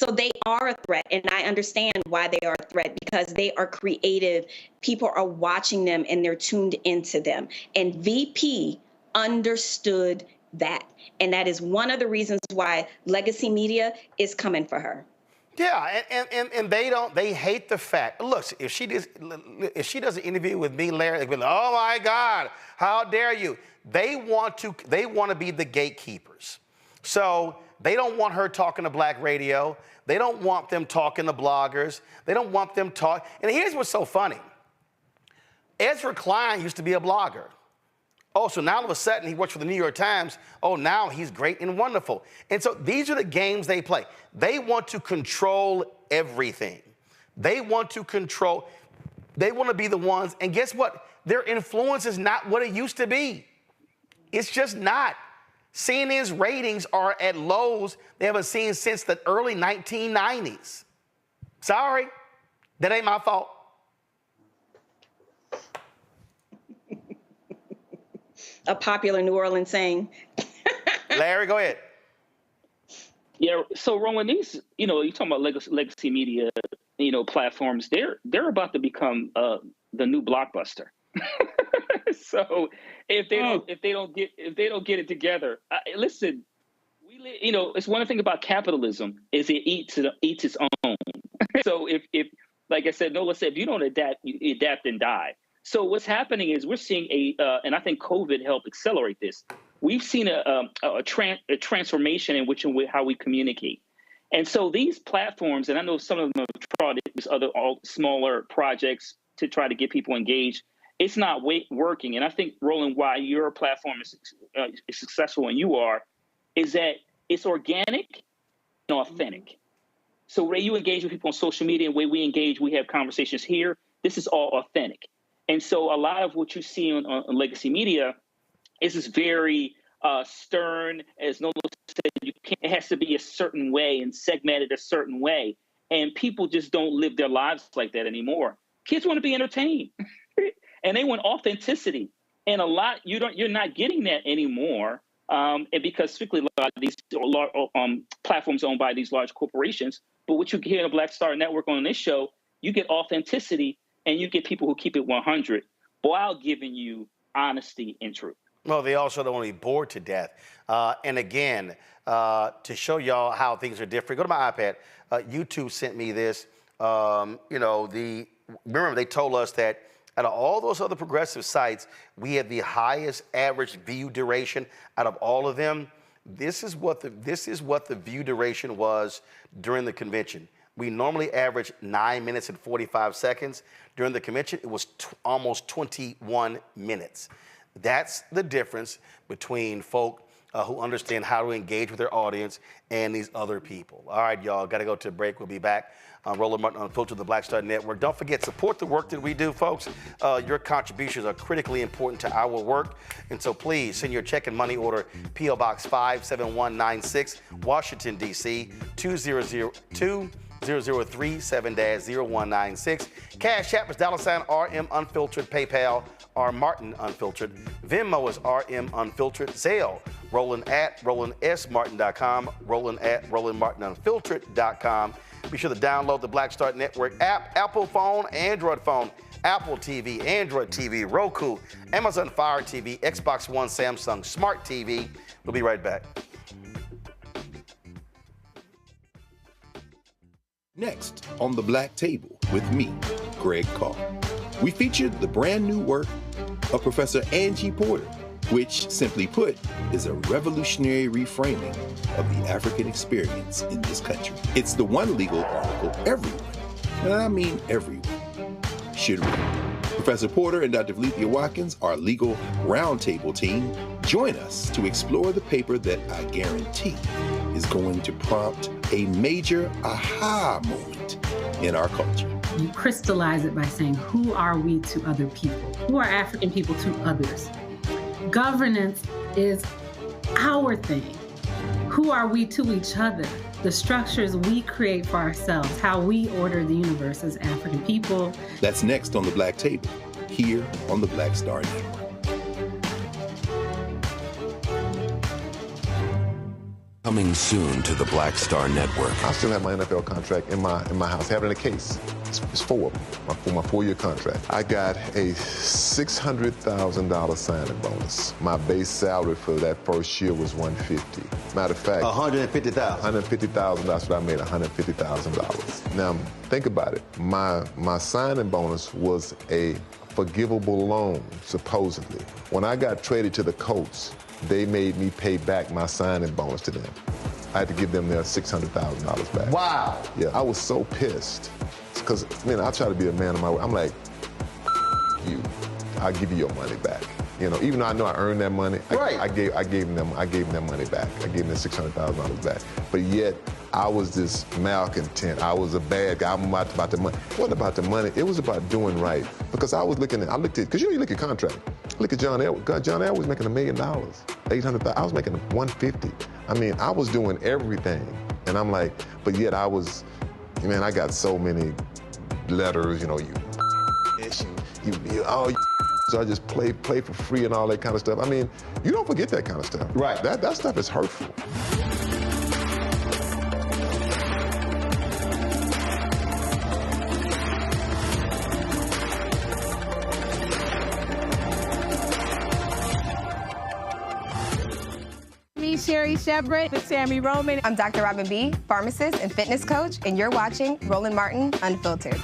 So they are a threat, and I understand why they are a threat, because they are creative. People are watching them and they're tuned into them. And VP understood that. And that is one of the reasons why legacy media is coming for her. Yeah, and they hate the fact. Look, if she does an interview with me, Larry, they'll be like, oh my God, how dare you? They want to be the gatekeepers. So they don't want her talking to black radio. They don't want them talking to bloggers. They don't want them talk. And here's what's so funny. Ezra Klein used to be a blogger. Oh, so now all of a sudden he works for the New York Times. Oh, now he's great and wonderful. And so these are the games they play. They want to control everything. They want to be the ones. And guess what? Their influence is not what it used to be. It's just not. CNN's ratings are at lows they haven't seen since the early 1990s. Sorry, that ain't my fault. A popular New Orleans saying. Larry, go ahead. Yeah, so Roland, these, you're talking about legacy media, platforms. They're about to become the new Blockbuster. So if they don't get it together, listen, it's one thing about capitalism is it eats its own. So if like I said, Nola said, if you don't adapt, you adapt and die. So what's happening is we're seeing and I think COVID helped accelerate this. We've seen a transformation in how we communicate. And so these platforms, and I know some of them have tried these other smaller projects to try to get people engaged. It's not working. And I think, Roland, why your platform is successful and you are, is that it's organic and authentic. So the way you engage with people on social media and the way we engage, we have conversations here, this is all authentic. And so a lot of what you see on legacy media is this very stern, as Nola said, it has to be a certain way and segmented a certain way. And people just don't live their lives like that anymore. Kids want to be entertained. And they want authenticity, and you're not getting that anymore. And because strictly a lot of these platforms owned by these large corporations. But what you hear in the Black Star Network on this show, you get authenticity, and you get people who keep it 100 while giving you honesty and truth. Well, they also don't want to be bored to death. And again, to show y'all how things are different, go to my iPad. YouTube sent me this. Remember they told us that out of all those other progressive sites, we have the highest average view duration out of all of them. This is what the view duration was during the convention. We normally average 9 minutes and 45 seconds. During the convention, it was almost 21 minutes. That's the difference between folk who understand how to engage with their audience and these other people. All right, y'all, got to go to a break. We'll be back. Roland Martin Unfiltered, the Black Star Network. Don't forget, support the work that we do, folks. Your contributions are critically important to our work. And so please send your check and money order, P.O. Box 57196, Washington, D.C., 20037-0196. Cash App is $RM Unfiltered. PayPal, R Martin Unfiltered. Venmo is RM Unfiltered. Zelle, Roland at RolandSMartin.com, Roland at RolandMartinUnfiltered.com. Be sure to download the Black Star Network app, Apple phone, Android phone, Apple TV, Android TV, Roku, Amazon Fire TV, Xbox One, Samsung Smart TV. We'll be right back. Next on The Black Table with me, Greg Carr. We featured the brand new work of Professor Angie Porter, which, simply put, is a revolutionary reframing of the African experience in this country. It's the one legal article everyone, and I mean everyone, should read. Professor Porter and Dr. Valencia Watkins, our legal roundtable team, join us to explore the paper that I guarantee is going to prompt a major aha moment in our culture. You crystallize it by saying, who are we to other people? Who are African people to others? Governance is our thing. Who are we to each other? The structures we create for ourselves, how we order the universe as African people. That's next on The Black Table, here on the Black Star Network. Coming soon to the Black Star Network. I still have my NFL contract in my house, having a case. It's 4 of them, my 4-year contract. I got a $600,000 signing bonus. My base salary for that first year was $150,000. Matter of fact, $150,000. $150,000. That's what I made, $150,000. Now think about it. My signing bonus was a forgivable loan, supposedly. When I got traded to the Colts, they made me pay back my signing bonus to them. I had to give them their $600,000 back. Wow. Yeah, I was so pissed. Because, I try to be a man of my word. I'm like, you, I'll give you your money back. Even though I know I earned that money, right. I gave them their money back. I gave them $600,000 back. But yet, I was this malcontent. I was a bad guy. I'm about the money. It wasn't about the money. It was about doing right. Because I looked at, because you look at contract. Look at John Elway. John Elway was making $1 million, $800,000. I was making $150,000. I was doing everything. And I'm like, but yet I got so many letters, so I just play for free and all that kind of stuff. You don't forget that kind of stuff. Right. That stuff is hurtful. Sherry Shepard with Sammy Roman. I'm Dr. Robin B., pharmacist and fitness coach, and you're watching Roland Martin Unfiltered.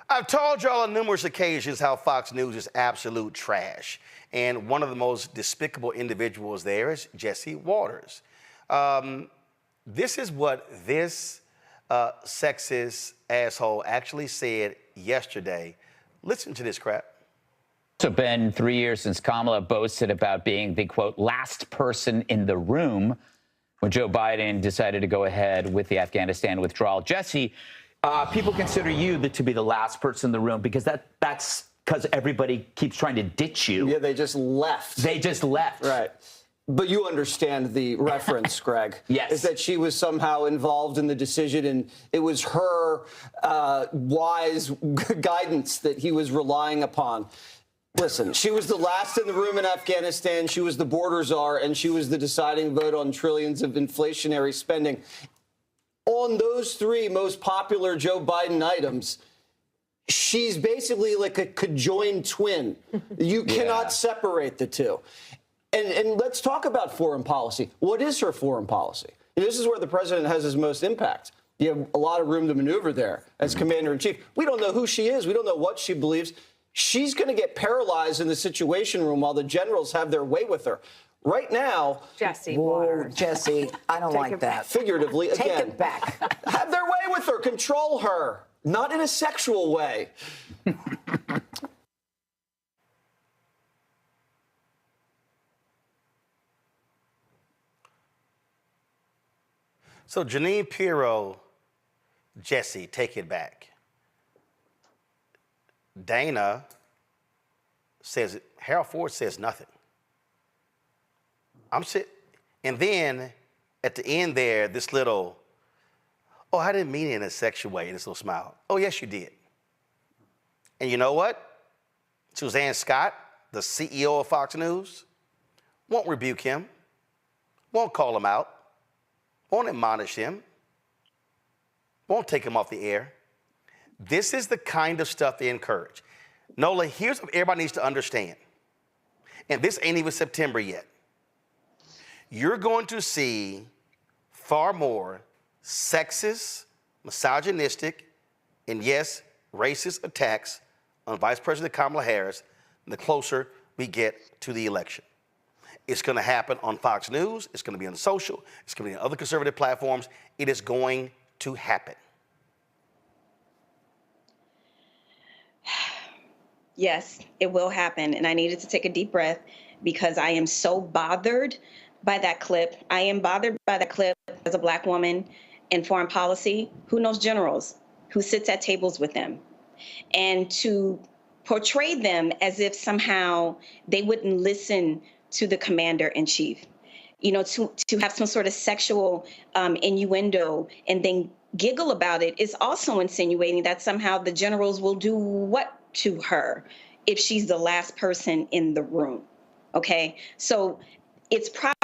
I've told y'all on numerous occasions how Fox News is absolute trash. And one of the most despicable individuals there is Jesse Waters. This is what this sexist asshole actually said yesterday. Listen to this crap. It's been 3 years since Kamala boasted about being the, quote, last person in the room when Joe Biden decided to go ahead with the Afghanistan withdrawal. Jesse, people consider you to be the last person in the room because that's because everybody keeps trying to ditch you. Yeah, they just left. Right. But you understand the reference, Greg. Yes. Is that she was somehow involved in the decision, and it was her wise guidance that he was relying upon. Listen, she was the last in the room in Afghanistan. She was the border czar, and she was the deciding vote on trillions of inflationary spending. On those 3 most popular Joe Biden items, she's basically like a conjoined twin. You cannot separate the two. And let's talk about foreign policy. What is her foreign policy? This is where the president has his most impact. You have a lot of room to maneuver there as commander-in-chief. We don't know who she is. We don't know what she believes. She's going to get paralyzed in the Situation Room while the generals have their way with her. Right now, Jesse, Jesse, I don't like that. Figuratively, Take again, it back. have their way with her, control her, not in a sexual way. So Janine Pirro, Jesse, take it back. Dana says, Harold Ford says nothing. And then at the end there, this little, oh, I didn't mean it in a sexual way, this little smile. Oh, yes, you did. And you know what? Suzanne Scott, the CEO of Fox News, won't rebuke him, won't call him out, won't admonish him, won't take him off the air. This is the kind of stuff they encourage. Nola, here's what everybody needs to understand. And this ain't even September yet. You're going to see far more sexist, misogynistic, and yes, racist attacks on Vice President Kamala Harris the closer we get to the election. It's going to happen on Fox News. It's going to be on social. It's going to be on other conservative platforms. It is going to happen. Yes, it will happen. And I needed to take a deep breath because I am so bothered by that clip. I am bothered by that clip as a Black woman in foreign policy who knows generals, who sits at tables with them. And to portray them as if somehow they wouldn't listen to the commander-in-chief. You know, to have some sort of sexual innuendo and then giggle about it is also insinuating that somehow the generals will do what to her if she's the last person in the room. Okay, so it's problematic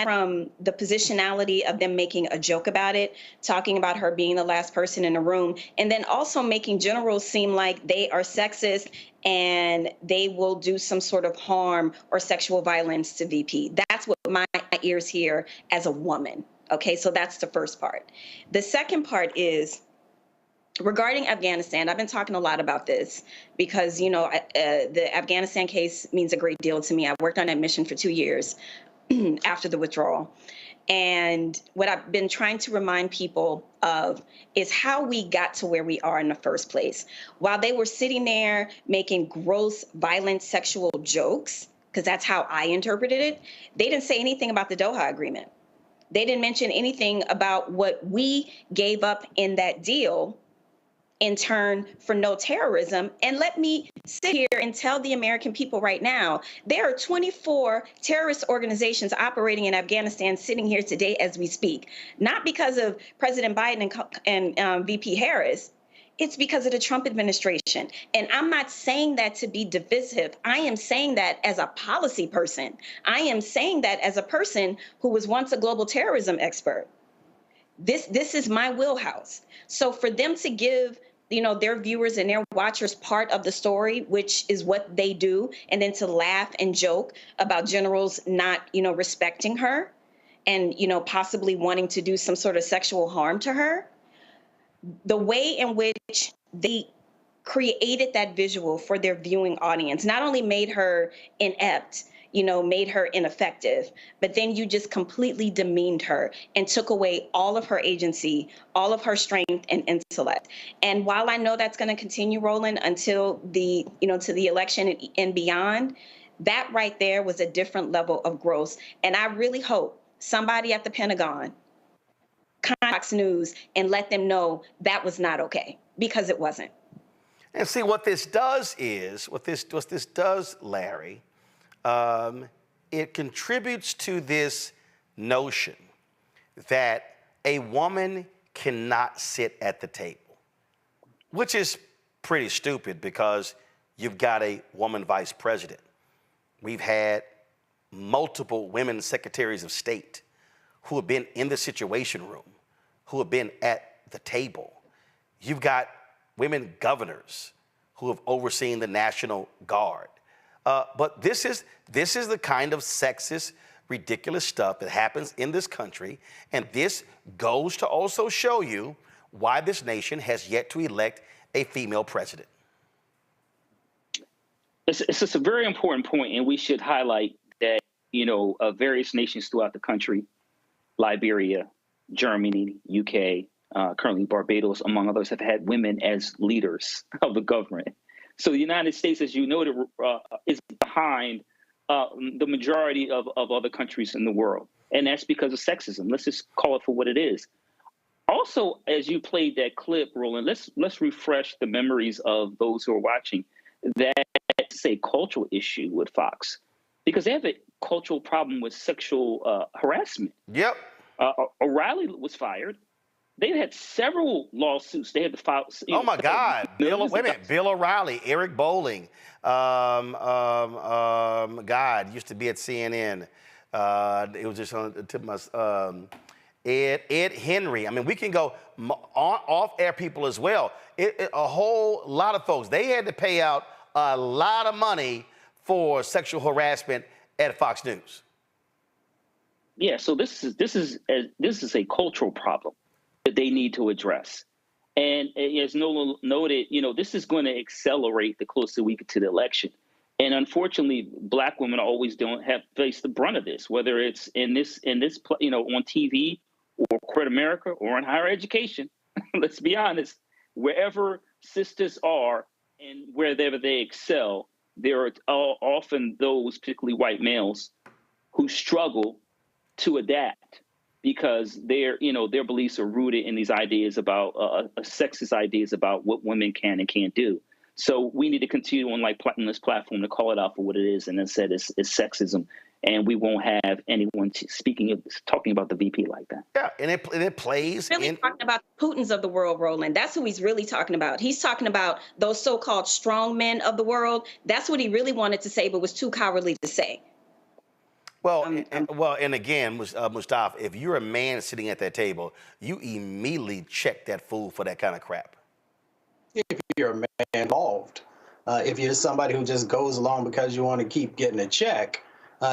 from the positionality of them making a joke about it, talking about her being the last person in the room, and then also making generals seem like they are sexist and they will do some sort of harm or sexual violence to VP. That's what my ears hear as a woman. Okay, so that's the first part. The second part is regarding Afghanistan. I've been talking a lot about this because, you know, the Afghanistan case means a great deal to me. I worked on that mission for 2 years after the withdrawal. And what I've been trying to remind people of is how we got to where we are in the first place. While they were sitting there making gross, violent, sexual jokes, because that's how I interpreted it, they didn't say anything about the Doha Agreement. They didn't mention anything about what we gave up in that deal in turn for no terrorism. And let me sit here and tell the American people right now, there are 24 terrorist organizations operating in Afghanistan sitting here today as we speak, not because of President Biden and VP Harris. It's because of the Trump administration. And I'm not saying that to be divisive. I am saying that as a policy person. I am saying that as a person who was once a global terrorism expert. This is my wheelhouse. So for them to give, you know, their viewers and their watchers part of the story, which is what they do, and then to laugh and joke about generals not, you know, respecting her and, you know, possibly wanting to do some sort of sexual harm to her, the way in which they created that visual for their viewing audience not only made her inept, you know, made her ineffective, but then you just completely demeaned her and took away all of her agency, all of her strength and intellect. And while I know that's going to continue, Roland, until the, you know, to the election and beyond, that right there was a different level of gross. And I really hope somebody at the Pentagon contact Fox News and let them know that was not okay, because it wasn't. And see, what this does is, what this does, Larry, it contributes to this notion that a woman cannot sit at the table, which is pretty stupid because you've got a woman vice president. We've had multiple women secretaries of state who have been in the Situation Room, who have been at the table. You've got women governors who have overseen the National Guard. But this is the kind of sexist, ridiculous stuff that happens in this country, and this goes to also show you why this nation has yet to elect a female president. It's just a very important point, and we should highlight that, you know, various nations throughout the country, Liberia, Germany, UK, currently Barbados, among others, have had women as leaders of the government. So the United States, as you noted, is behind the majority of other countries in the world. And that's because of sexism. Let's just call it for what it is. Also, as you played that clip, Roland, let's refresh the memories of those who are watching. That's a cultural issue with Fox, because they have a cultural problem with sexual harassment. Yep. O'Reilly was fired. They had several lawsuits. They had to file. Oh my God! Bill O'Reilly, Eric Bolling, God used to be at CNN. It was just on the tip of my Ed Henry. I mean, we can go off-air people as well. A whole lot of folks. They had to pay out a lot of money for sexual harassment at Fox News. Yeah. So this is a cultural problem that they need to address. And as Nola noted, you know, this is going to accelerate the closer we get to the election. And unfortunately, Black women always don't have faced the brunt of this, whether it's in this, you know, on TV or corporate America or in higher education. Let's be honest, wherever sisters are and wherever they excel, there are often those, particularly white males, who struggle to adapt, because their beliefs are rooted in these ideas about sexist ideas about what women can and can't do. So we need to continue on this platform to call it out for what it is, and instead it's sexism. and we won't have anyone talking about the VP like that. Yeah, and it plays. Really talking about Putins of the world, Roland. That's who he's really talking about. He's talking about those so-called strong men of the world. That's what he really wanted to say, but was too cowardly to say. Well, and again, Mustafa, if you're a man sitting at that table, you immediately check that fool for that kind of crap. If you're a man involved, if you're somebody who just goes along because you want to keep getting a check,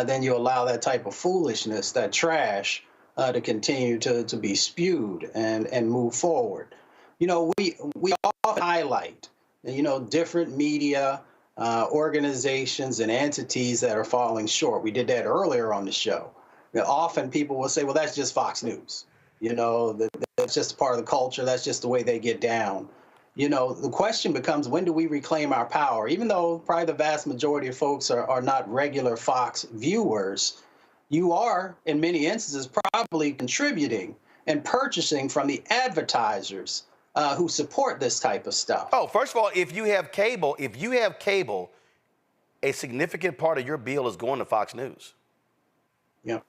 then you allow that type of foolishness, that trash, to continue to be spewed and move forward. You know, we often highlight, you know, different media organizations and entities that are falling short. We did that earlier on the show. You know, often people will say, well, that's just Fox News. You know, that's just part of the culture. That's just the way they get down. You know, the question becomes, when do we reclaim our power? Even though probably the vast majority of folks are not regular Fox viewers, you are, in many instances, probably contributing and purchasing from the advertisers who support this type of stuff. Oh, first of all, if you have cable, a significant part of your bill is going to Fox News. Yeah.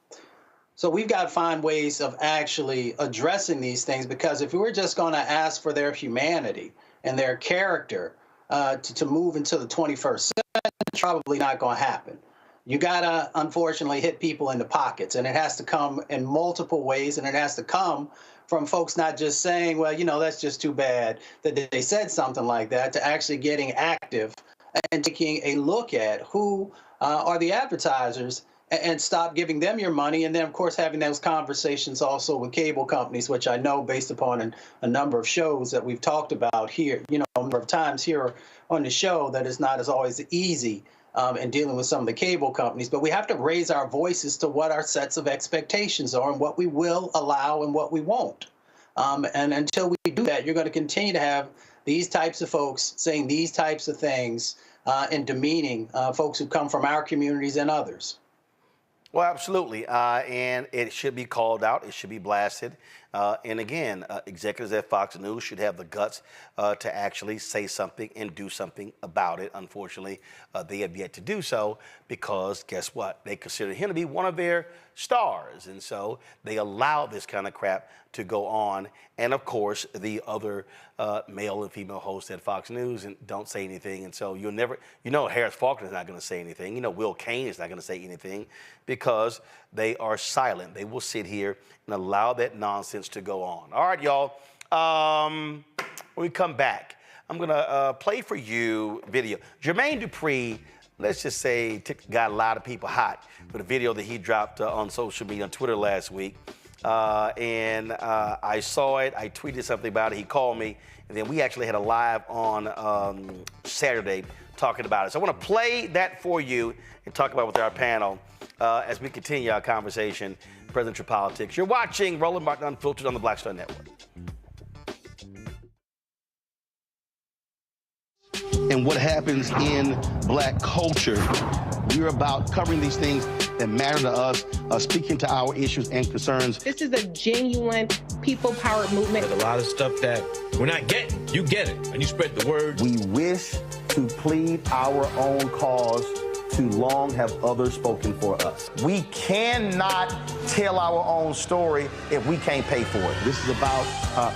So we've got to find ways of actually addressing these things, because if we were just going to ask for their humanity and their character to move into the 21st century, it's probably not going to happen. You got to, unfortunately, hit people in the pockets, and it has to come in multiple ways, and it has to come from folks not just saying, well, you know, that's just too bad that they said something like that, to actually getting active and taking a look at who are the advertisers and stop giving them your money. And then, of course, having those conversations also with cable companies, which I know, based upon a number of shows that we've talked about here, you know, a number of times here on the show, that it's not as always easy in dealing with some of the cable companies. But we have to raise our voices to what our sets of expectations are and what we will allow and what we won't. And until we do that, you're going to continue to have these types of folks saying these types of things and demeaning folks who come from our communities and others. Well, absolutely. And it should be called out. It should be blasted. And again, executives at Fox News should have the guts to actually say something and do something about it. Unfortunately, they have yet to do so, because guess what? They consider him to be one of their stars. And so they allow this kind of crap to go on. And of course, the other male and female hosts at Fox News and don't say anything. And so you'll never, you know, Harris Faulkner is not going to say anything. You know, Will Cain is not going to say anything, because they are silent. They will sit here and allow that nonsense to go on. All right, y'all. When we come back, I'm going to play for you video. Jermaine Dupri, let's just say, got a lot of people hot with a video that he dropped on social media, on Twitter last week. And I saw it. I tweeted something about it. He called me. And then we actually had a live on Saturday talking about it. So I want to play that for you and talk about it with our panel as we continue our conversation, presidential politics. You're watching Roland Martin Unfiltered on the Black Star Network. And what happens in black culture. We're about covering these things that matter to us, speaking to our issues and concerns. This is a genuine people-powered movement. There's a lot of stuff that we're not getting. You get it, and you spread the word. We wish to plead our own cause. Too long have others spoken for us. We cannot tell our own story if we can't pay for it. This is about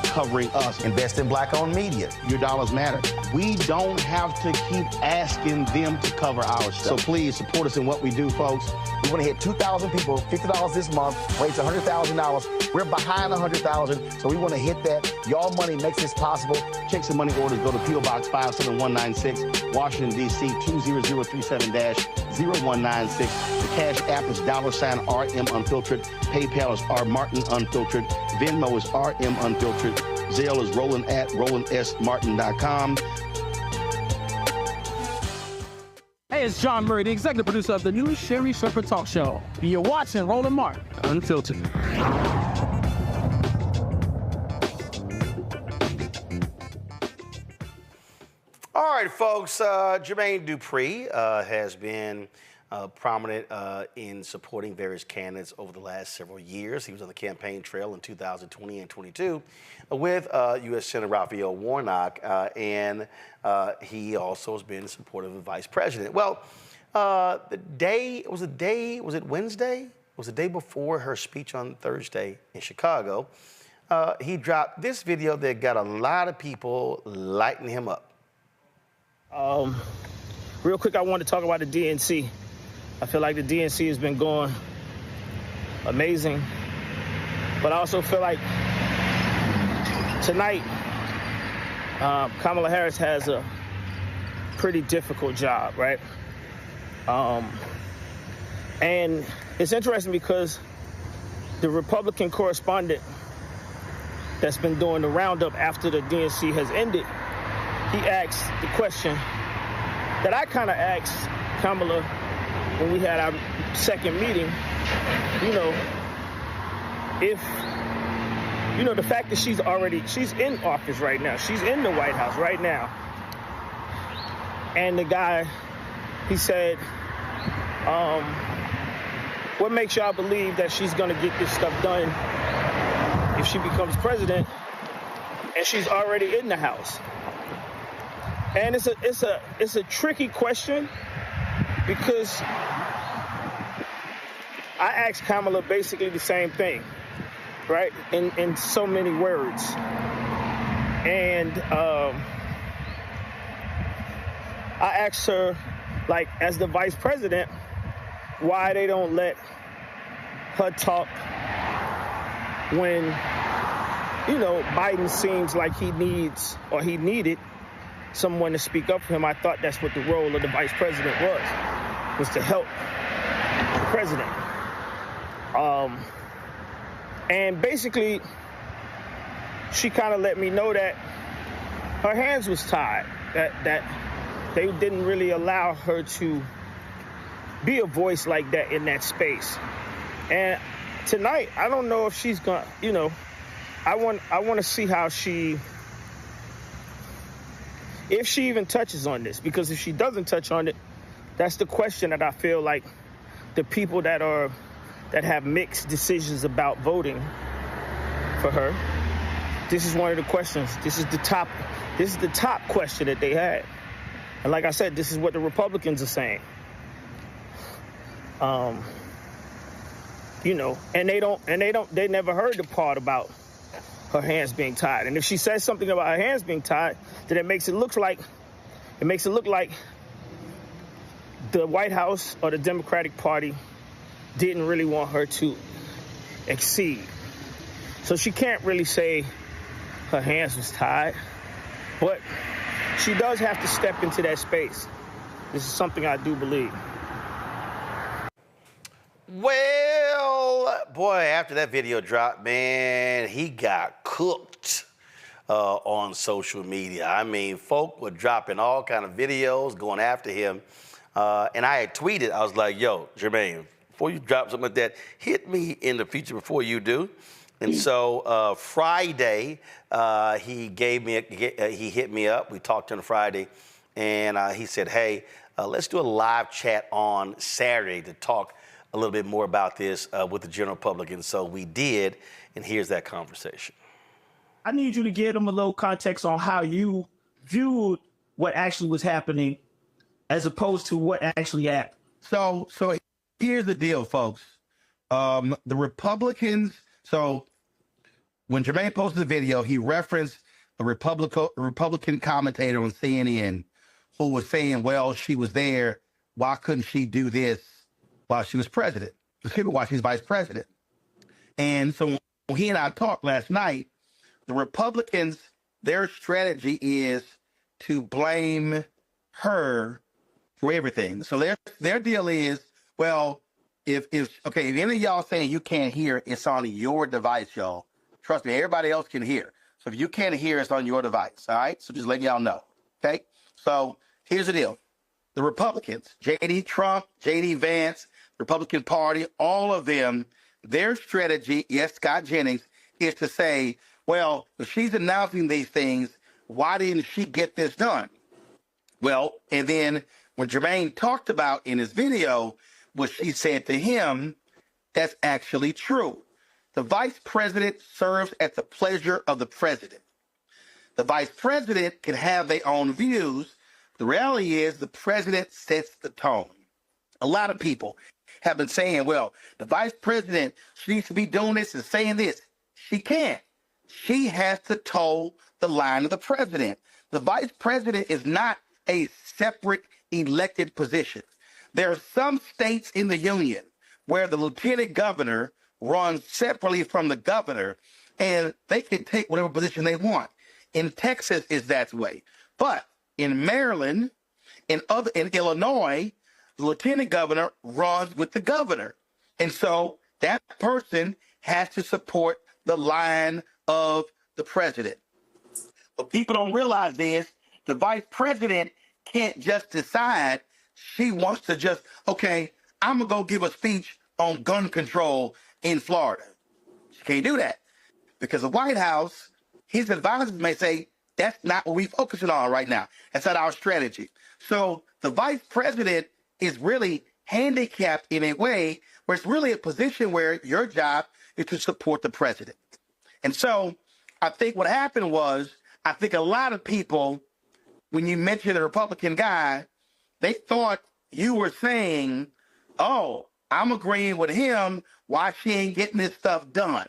covering us. Invest in black-owned media. Your dollars matter. We don't have to keep asking them to cover our stuff. So please support us in what we do, folks. We want to hit 2,000 people, $50 this month, raise $100,000. We're behind 100,000, so we want to hit that. Y'all money makes this possible. Checks and money orders go to P.O. Box 57196, Washington, D.C. 20037-0196. The Cash App is $RM Unfiltered. PayPal is R Martin Unfiltered. Venmo is RM Unfiltered. Zelle is Roland at RolandSMartin.com. Hey, it's John Murray, the executive producer of the new Sherry Shepherd Talk Show. You're watching Roland Martin Unfiltered. All right, folks, Jermaine Dupri has been prominent in supporting various candidates over the last several years. He was on the campaign trail in 2020 and 22 with U.S. Senator Raphael Warnock, and he also has been supportive of the vice president. Well, was it Wednesday? It was the day before her speech on Thursday in Chicago. He dropped this video that got a lot of people lighting him up. Real quick, I want to talk about the DNC. I feel like the DNC has been going amazing, but I also feel like tonight, Kamala Harris has a pretty difficult job, right? And it's interesting because the Republican correspondent that's been doing the roundup after the DNC has ended, he asked the question that I kind of asked Kamala when we had our second meeting, if, the fact that she's in office right now, she's in the White House right now. And the guy, he said, what makes y'all believe that she's gonna get this stuff done if she becomes president and she's already in the House? And it's a tricky question because I asked Kamala basically the same thing, right? In so many words. And I asked her, like, as the vice president, why they don't let her talk when, Biden seems like he needed someone to speak up for him. I thought that's what the role of the vice president was to help the president. And basically, she kind of let me know that her hands was tied, that they didn't really allow her to be a voice like that in that space. And tonight, I don't know if she's gonna, I want to see how if she even touches on this, because if she doesn't touch on it, that's the question that I feel like the people that have mixed decisions about voting for her, this is one of the questions. This is the top question that they had. And like I said, this is what the Republicans are saying. And they never heard the part about her hands being tied. And if she says something about her hands being tied, then it makes it look like the White House or the Democratic Party didn't really want her to exceed. So she can't really say her hands was tied, but she does have to step into that space. This is something I do believe. Well, boy, after that video dropped, man, he got cooked on social media. I mean, folk were dropping all kind of videos, going after him. And I had tweeted, I was like, yo, Jermaine, before you drop something like that, hit me in the future before you do. And so Friday, he hit me up. We talked on Friday, and he said, hey, let's do a live chat on Saturday to talk a little bit more about this with the general public. And so we did, and here's that conversation. I need you to give them a little context on how you viewed what actually was happening as opposed to what actually happened. So here's the deal, folks. The Republicans, so when Jermaine posted the video, he referenced a Republican commentator on CNN who was saying, well, she was there. Why couldn't she do this while she was president? While she's vice president. And so when he and I talked last night, the Republicans, their strategy is to blame her for everything. So their deal is, well, if any of y'all saying you can't hear, it's on your device, y'all. Trust me, everybody else can hear. So if you can't hear, it's on your device. All right. So just letting y'all know. Okay. So here's the deal. The Republicans, J.D. Trump, J.D. Vance, Republican Party, all of them, their strategy, yes, Scott Jennings, is to say, well, if she's announcing these things, why didn't she get this done? Well, and then when Jermaine talked about in his video what she said to him, that's actually true. The vice president serves at the pleasure of the president. The vice president can have their own views. The reality is the president sets the tone. A lot of people have been saying, well, the vice president, she needs to be doing this and saying this. She can't. She has to toe the line of the president. The vice president is not a separate elected position. There are some states in the union where the lieutenant governor runs separately from the governor, and they can take whatever position they want. In Texas, is that way. But in Maryland, in Illinois, the lieutenant governor runs with the governor. And so that person has to support the line of the president. What people don't realize is the vice president can't just decide she wants to just, okay, I'm going to go give a speech on gun control in Florida. She can't do that because the White House, his advisors may say, that's not what we're focusing on right now. That's not our strategy. So the vice president is really handicapped in a way where it's really a position where your job is to support the president. And so I think what happened was, I think a lot of people, when you mentioned the Republican guy, they thought you were saying, oh, I'm agreeing with him, why she ain't getting this stuff done.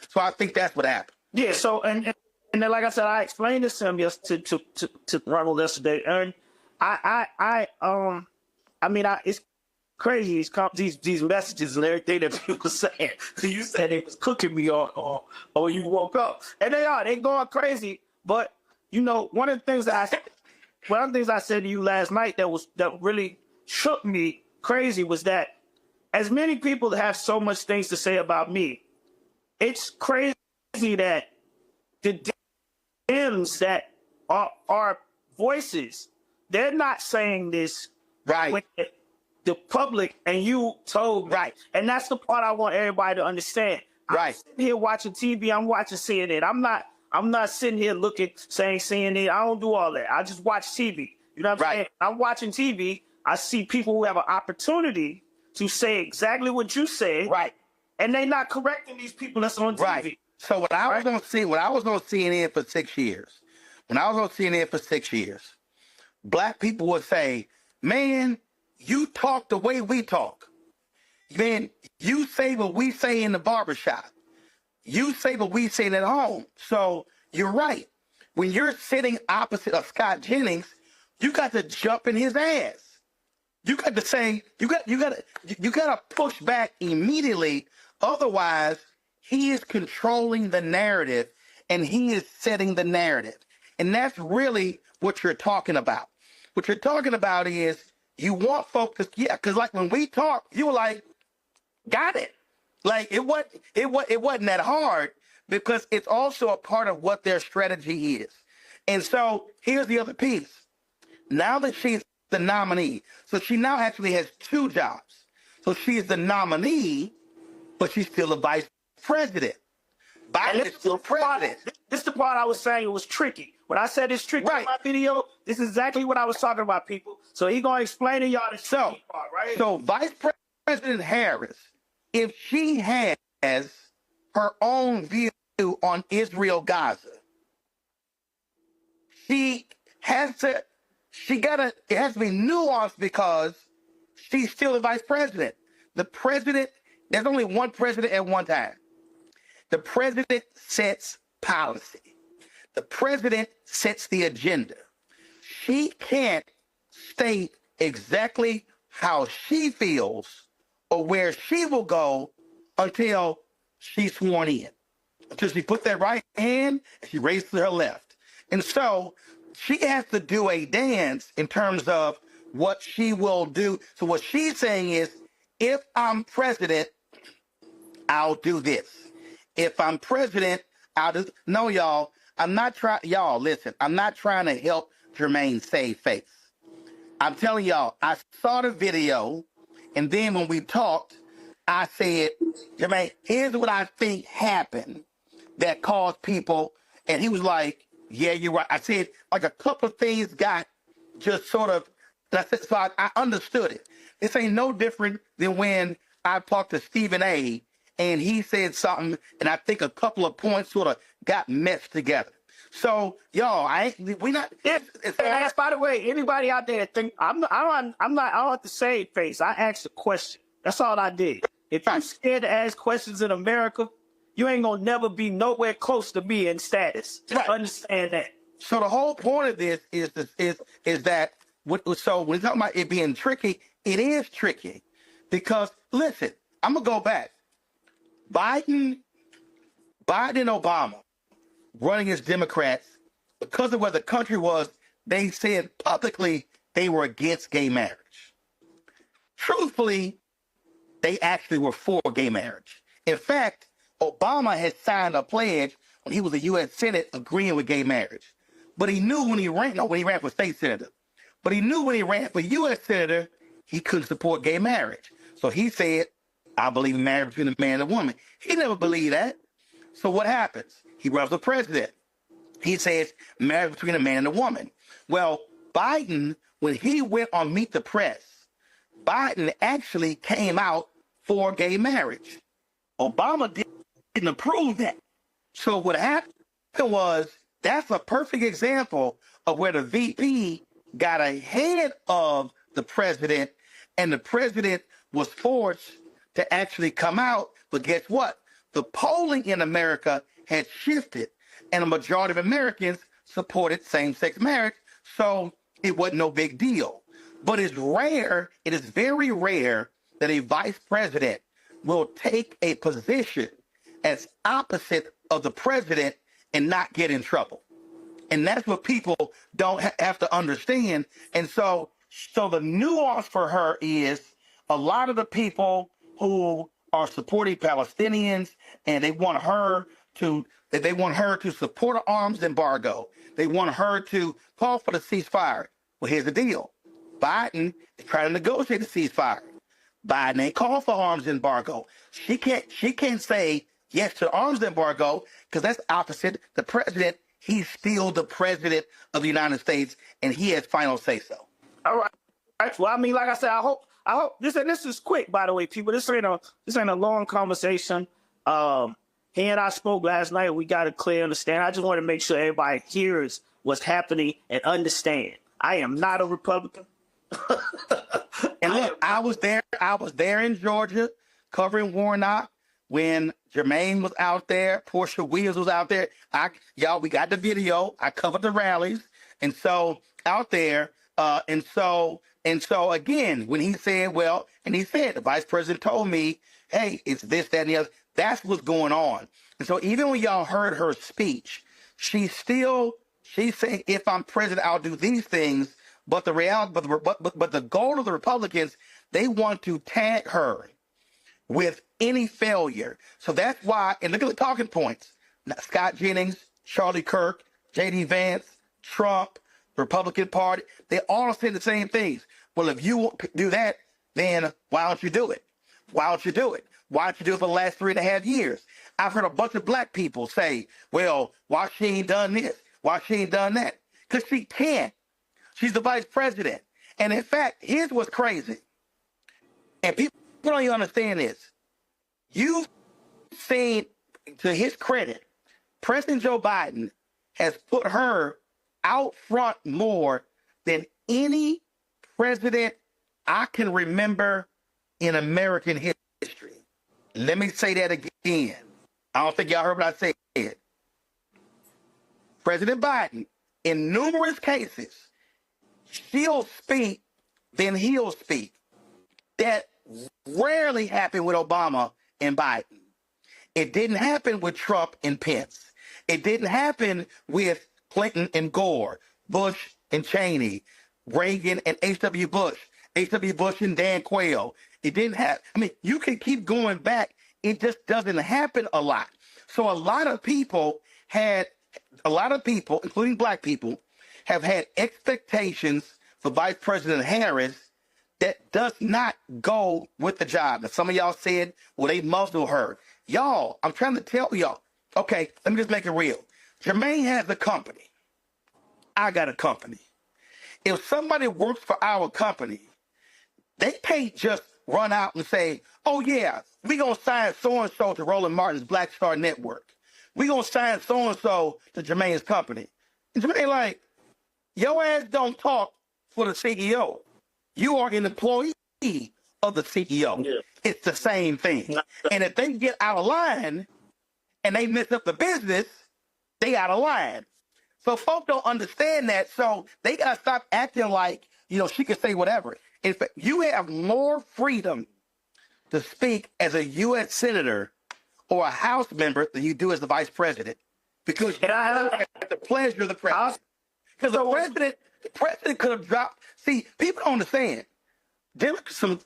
So I think that's what happened. Yeah, so, and then, like I said, I explained this to him to Ronald yesterday, and it's crazy, these messages and everything that people saying. You said they was cooking me or you woke up. And they going crazy. But, you know, one of the things I said to you last night that really shook me crazy was that as many people have so much things to say about me, it's crazy that the Dems that are voices, they're not saying this right. When the public and you told me. Right. And that's the part I want everybody to understand. Right. I'm sitting here watching TV, I'm watching CNN. I'm not sitting here saying CNN. I don't do all that. I just watch TV. You know what I'm saying? I'm watching TV. I see people who have an opportunity to say exactly what you said. Right. And they're not correcting these people that's on TV. Right. So when I was on CNN for 6 years, black people would say, man, you talk the way we talk. Man, you say what we say in the barbershop. You say what we say at home. So you're right. When you're sitting opposite of Scott Jennings, you got to jump in his ass. You got to say, you got to push back immediately. Otherwise, he is controlling the narrative and he is setting the narrative. And that's really what you're talking about. What you're talking about is you want folks to, because like when we talk, you were like, got it. Like it wasn't that hard because it's also a part of what their strategy is. And so here's the other piece. Now that she's the nominee, so she now actually has two jobs. So she is the nominee, but she's still a vice president. Biden is still president. This is the part I was saying it was tricky. When I said it's tricky in my video, this is exactly what I was talking about, people. So he's going to explain to y'all the tricky part, right? So Vice President Harris, if she has her own view on Israel-Gaza, it has to be nuanced because she's still the vice president. The president, there's only one president at one time. The president sets policy. The president sets the agenda. She can't state exactly how she feels or where she will go until she's sworn in. Until she put that right hand and she raises her left. And so she has to do a dance in terms of what she will do. So what she's saying is, if I'm president, I'll do this. If I'm president, I'll do. No, y'all, I'm not trying. Y'all, listen, I'm not trying to help Jermaine save face. I'm telling y'all, I saw the video, and then when we talked, I said, Jermaine, here's what I think happened that caused people, and he was like, yeah, you're right. I said, like a couple of things got just sort of, and I said, so I understood it. This ain't no different than when I talked to Stephen A., and he said something, and I think a couple of points sort of got meshed together. So, y'all, we not. That's, by the way, anybody out there that think I don't have to say face. I asked a question. That's all I did. If you're scared to ask questions in America, you ain't gonna never be nowhere close to me in status. Right. Understand that. So the whole point of this is that so when we're talking about it being tricky, it is tricky because listen, I'm gonna go back. Biden and Obama running as Democrats because of where the country was. They said publicly they were against gay marriage. Truthfully, they actually were for gay marriage. In fact, Obama had signed a pledge when he was a U.S. Senate agreeing with gay marriage. But he knew when he ran for state senator. But he knew when he ran for U.S. Senator, he couldn't support gay marriage. So he said, I believe in marriage between a man and a woman. He never believed that. So what happens? He runs for president. He says marriage between a man and a woman. Well, Biden, when he went on Meet the Press, Biden actually came out for gay marriage. Obama didn't approve that. So what happened was, that's a perfect example of where the VP got ahead of the president, and the president was forced to actually come out. But guess what? The polling in America had shifted, and a majority of Americans supported same-sex marriage, so it wasn't no big deal. But it's rare, it is very rare that a vice president will take a position as opposite of the president and not get in trouble. And that's what people don't have to understand. And so the nuance for her is a lot of the people who are supporting Palestinians and they want her to support an arms embargo. They want her to call for the ceasefire. Well, here's the deal. Biden is trying to negotiate the ceasefire. Biden ain't called for arms embargo. She can't say yes to arms embargo because that's opposite the president. He's still the president of the United States, and he has final say so. All right. Well, I mean, like I said, I hope this is quick. By the way, people, this ain't a long conversation. He and I spoke last night. We got a clear understanding. I just want to make sure everybody hears what's happening and understand. I am not a Republican. And look, I was there in Georgia covering Warnock when Jermaine was out there, Portia Williams was out there. We got the video. I covered the rallies. And so out there, and so again, when he said, the vice president told me, hey, it's this, that, and the other. That's what's going on. And so even when y'all heard her speech, she's saying, if I'm president, I'll do these things. But the reality, but the goal of the Republicans, they want to tag her with any failure. So that's why, and look at the talking points. Scott Jennings, Charlie Kirk, J.D. Vance, Trump, the Republican Party, they all say the same things. Well, if you do that, then why don't you do it? Why don't you do it? Why don't you do it for the last 3.5 years? I've heard a bunch of black people say, well, why she ain't done this? Why she ain't done that? Because she can't. She's the vice president. And in fact, here's what's crazy. And people don't even understand this. You've seen, to his credit, President Joe Biden has put her out front more than any president I can remember in American history. Let me say that again. I don't think y'all heard what I said. President Biden, in numerous cases, she'll speak, then he'll speak. That rarely happened with Obama and Biden. It didn't happen with Trump and Pence. It didn't happen with Clinton and Gore, Bush and Cheney, Reagan and H.W. Bush and Dan Quayle. It didn't happen. I mean, you can keep going back. It just doesn't happen a lot. So a lot of people, including black people, have had expectations for Vice President Harris that does not go with the job. Now, some of y'all said, well, they muzzle her. Y'all, I'm trying to tell y'all. Okay, let me just make it real. Jermaine has a company. I got a company. If somebody works for our company, they can't just run out and say, oh, yeah, we're going to sign so-and-so to Roland Martin's Black Star Network. we gonna sign so-and-so to Jermaine's company. And Jermaine like, your ass don't talk for the CEO. You are an employee of the CEO. Yeah. It's the same thing. And if they get out of line and they mess up the business, they out of line. So folks don't understand that. So they got to stop acting like, she can say whatever. In fact, you have more freedom to speak as a U.S. Senator or a House member than you do as the Vice President. Because you have at the pleasure of the President. Because the President could have dropped. See, people don't understand. Some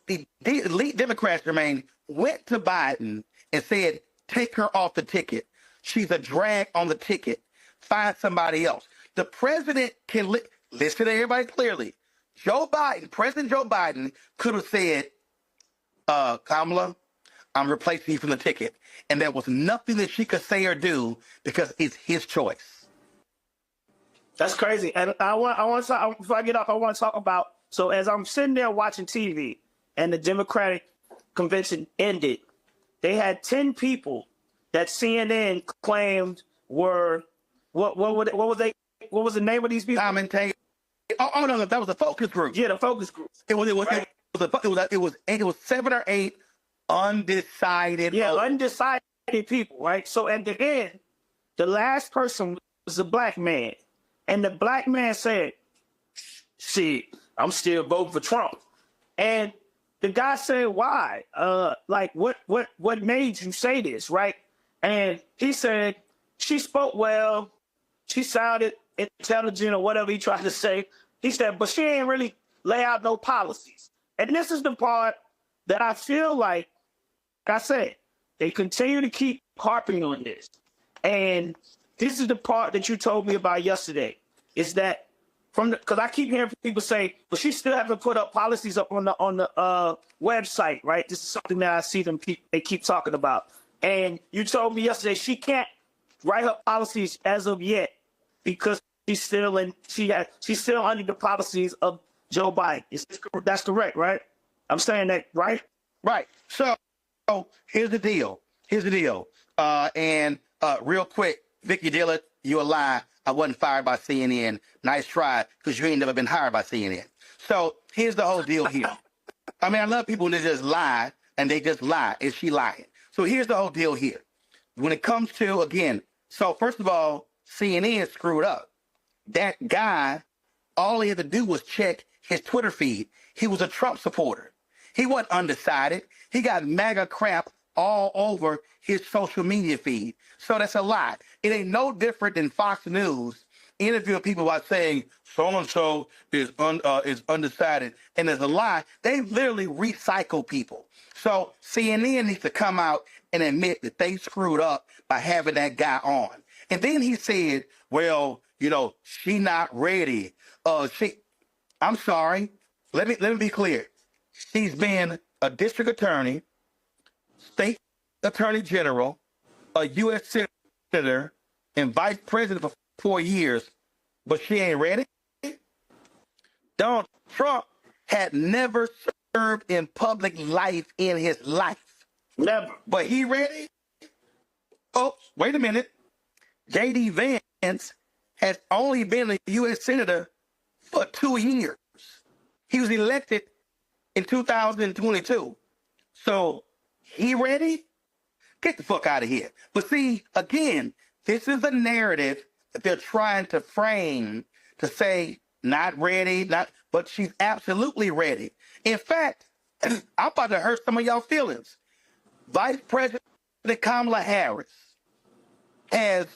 elite Democrats, Jermaine, went to Biden and said, take her off the ticket. She's a drag on the ticket. Find somebody else. The president can listen to everybody clearly. President Joe Biden could have said, Kamala, I'm replacing you from the ticket. And there was nothing that she could say or do because it's his choice. That's crazy. And I want to, before I get off, I want to talk about, so as I'm sitting there watching TV and the Democratic convention ended, they had 10 people that CNN claimed were, what was the name of these people? Commentators. Oh no, that was a focus group. Yeah, the focus group. It was 7 or 8 undecided. Yeah, undecided people, right? So at the end, the last person was a black man. And the black man said, see, I'm still voting for Trump. And the guy said, why? What made you say this, right? And he said, she spoke well. She sounded intelligent or whatever he tried to say. He said, but she ain't really lay out no policies. And this is the part that I feel like I said, they continue to keep harping on this. And this is the part that you told me about yesterday, is that because I keep hearing people say, but she still hasn't put up policies up on the website, right? This is something that I see they keep talking about. And you told me yesterday she can't write her policies as of yet because she's still under the policies of Joe Biden. That's correct, right? I'm saying that, right? Right. So here's the deal. Real quick, Vicky Dillard, you a lie. I wasn't fired by CNN. Nice try, because you ain't never been hired by CNN. So here's the whole deal here. I mean, I love people that just lie, and they just lie. Is she lying? So here's the whole deal here. When it comes to, again, so first of all, CNN screwed up. That guy, all he had to do was check his Twitter feed. He was a Trump supporter. He wasn't undecided. He got MAGA crap all over his social media feed. So that's a lie. It ain't no different than Fox News interviewing people by saying so-and-so is undecided. And there's a lie. They literally recycle people. So CNN needs to come out and admit that they screwed up by having that guy on. And then he said, well, she not ready. I'm sorry. Let me be clear. She's been a district attorney, state attorney general, a U.S. senator, and vice president for 4 years, but she ain't ready? Donald Trump had never served in public life in his life. Never. But he ready? Oh, wait a minute. J.D. Vance has only been a U.S. senator for 2 years. He was elected in 2022. So he ready? Get the fuck out of here. But see, again, this is a narrative that they're trying to frame to say, not ready, but she's absolutely ready. In fact, I'm about to hurt some of y'all feelings. Vice President Kamala Harris has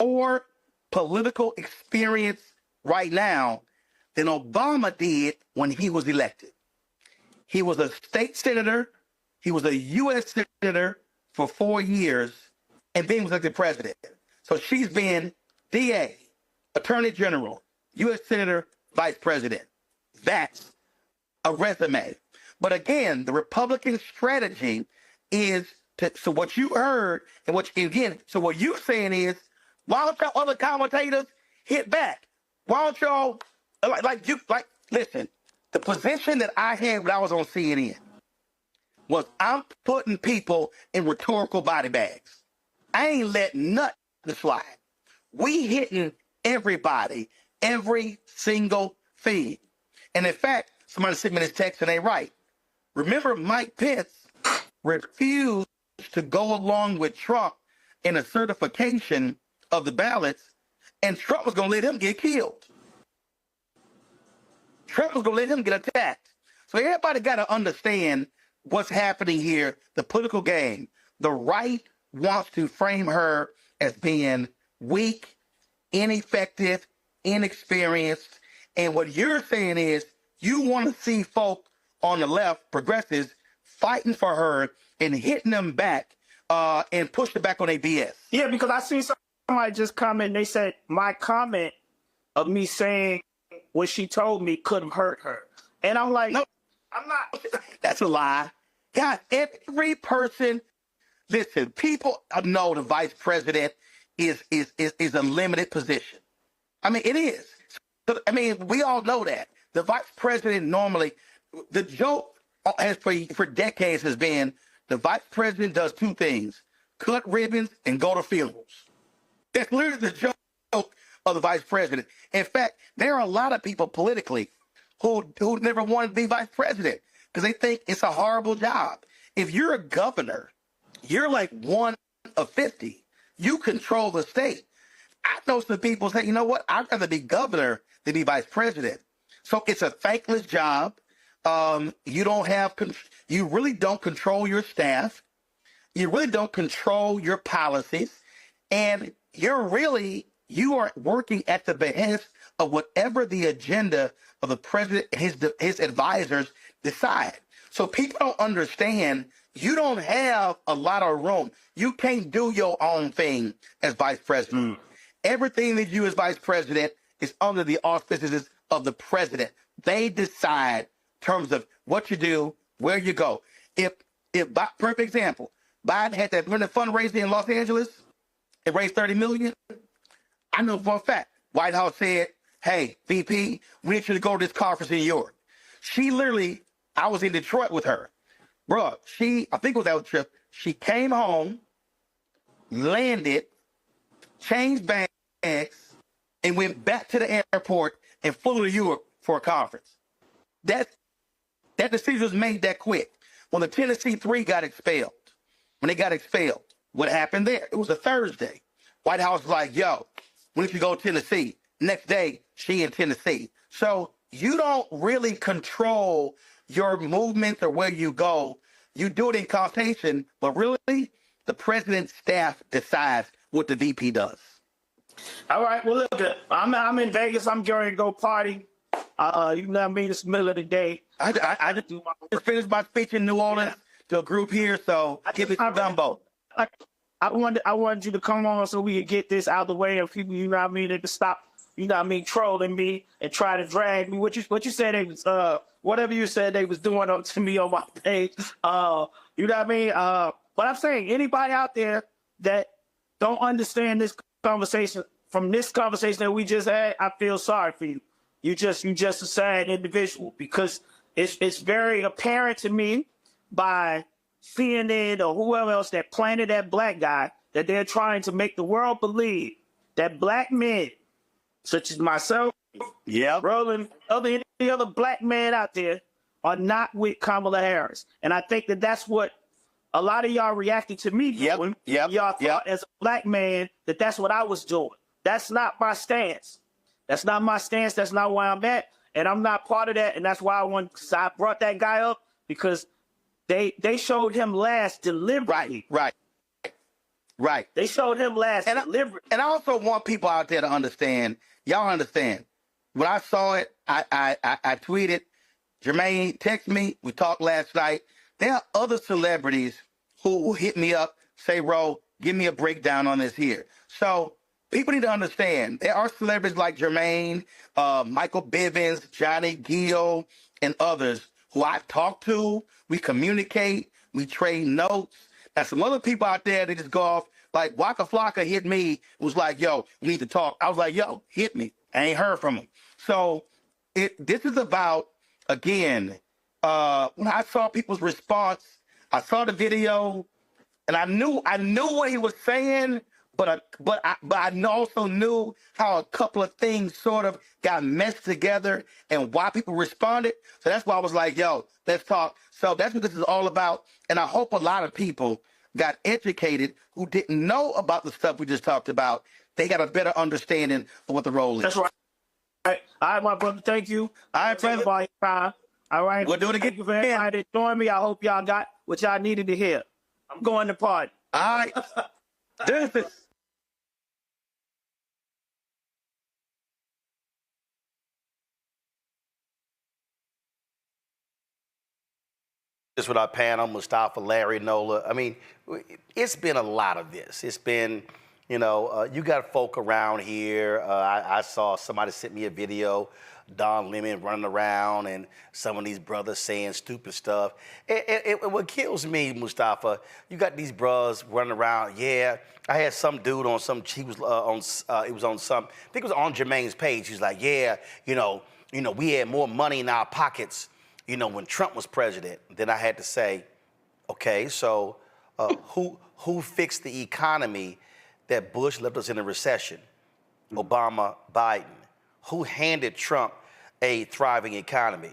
more political experience right now than Obama did when he was elected. He was a state senator. He was a U.S. senator for 4 years, and then was elected president. So she's been DA, Attorney General, U.S. Senator, Vice President. That's a resume. But again, the Republican strategy is so what you heard, and what you're saying is, why don't y'all other commentators hit back? Why don't y'all, listen, the position that I had when I was on CNN was I'm putting people in rhetorical body bags. I ain't let nothing the slide. We hitting everybody, every single thing. And in fact, somebody sent me this text and they right. Remember, Mike Pence refused to go along with Trump in a certification of the ballots, and Trump was going to let him get killed. Trump was going to let him get attacked. So everybody got to understand what's happening here, the political game. The right wants to frame her as being weak, ineffective, inexperienced. And what you're saying is you want to see folk on the left, progressives, fighting for her and hitting them back and pushing back on their BS. Yeah, because I see somebody just comment, they said my comment of me saying what she told me could have hurt her. And I'm like, no, I'm not. That's a lie. God, every person, listen, people know the vice president is a limited position. I mean, it is. I mean, we all know that. The vice president normally, the joke has for decades has been the vice president does two things: cut ribbons and go to funerals. That's literally the joke of the vice president. In fact, there are a lot of people politically who never wanted to be vice president because they think it's a horrible job. If you're a governor, you're like one of 50. You control the state. I know some people say, you know what? I'd rather be governor than be vice president. So it's a thankless job. You really don't control your staff. You really don't control your policies. And you are working at the behest of whatever the agenda of the president and his advisors decide. So people don't understand you don't have a lot of room. You can't do your own thing as vice president. Everything that you as vice president is under the auspices of the president. They decide in terms of what you do, where you go. If perfect example, Biden had that fundraiser in Los Angeles, it raised $30 million. I know for a fact, White House said, hey, VP, we need you to go to this conference in New York. She literally, I was in Detroit with her. Bruh, I think it was that trip. She came home, landed, changed bags, and went back to the airport and flew to Europe for a conference. That decision was made that quick. When the Tennessee 3 got expelled, what happened there? It was a Thursday. White House was like, yo, we need to go to Tennessee. Next day, she in Tennessee. So you don't really control your movements or where you go. You do it in consultation, but really, the president's staff decides what the VP does. All right, well, look, I'm in Vegas. I'm going to go party. You know what I mean? It's the middle of the day. I just finished my speech in New Orleans to a group here, so give it to Dumbo. I wanted you to come on so we could get this out of the way and people, you know what I mean, they could stop, you know what I mean, trolling me and try to drag me. What you said they was whatever you said they was doing up to me on my page. You know what I mean? But I'm saying anybody out there that don't understand this conversation from this conversation that we just had, I feel sorry for you. You just a sad individual because it's very apparent to me by CNN or whoever else that planted that black guy that they're trying to make the world believe that black men, such as myself, Roland, any other black man out there, are not with Kamala Harris. And I think that that's what a lot of y'all reacted to me doing. Y'all thought as a black man that that's what I was doing. That's not my stance. That's not my stance. That's not where I'm at. And I'm not part of that. And that's why I brought that guy up because they showed him last deliberately. Right. They showed him last deliberately. And I also want people out there to understand, y'all understand. When I saw it, I tweeted, Jermaine texted me, we talked last night. There are other celebrities who will hit me up, say, Ro, give me a breakdown on this here. So people need to understand, there are celebrities like Jermaine, Michael Bivins, Johnny Gill, and others who I talk to, we communicate, we trade notes. Now, some other people out there, they just go off, like Waka Flocka hit me, was like, yo, we need to talk. I was like, yo, hit me. I ain't heard from him. So this is about, again, when I saw people's response, I saw the video, and I knew what he was saying, but I also knew how a couple of things sort of got meshed together and why people responded. So that's why I was like, yo, let's talk. So that's what this is all about. And I hope a lot of people got educated who didn't know about the stuff we just talked about. They got a better understanding of what the role is. That's right. All right, my brother, thank you. All right, President. All right. We'll do it again. Thank you for everybody that joined me. I hope y'all got what y'all needed to hear. I'm going to party. All right. Deuces. This with our panel, Mustafa, Larry, Nola. I mean, it's been a lot of this. It's been, you got folk around here. I saw somebody sent me a video, Don Lemon running around and some of these brothers saying stupid stuff. And what kills me, Mustafa, you got these brothers running around. Yeah, I had some dude on some, he was it was on some, I think it was on Jermaine's page. He's like, yeah, we had more money in our pockets, when Trump was president. Then I had to say, okay, so who fixed the economy that Bush left us in a recession? Obama, Biden. Who handed Trump a thriving economy?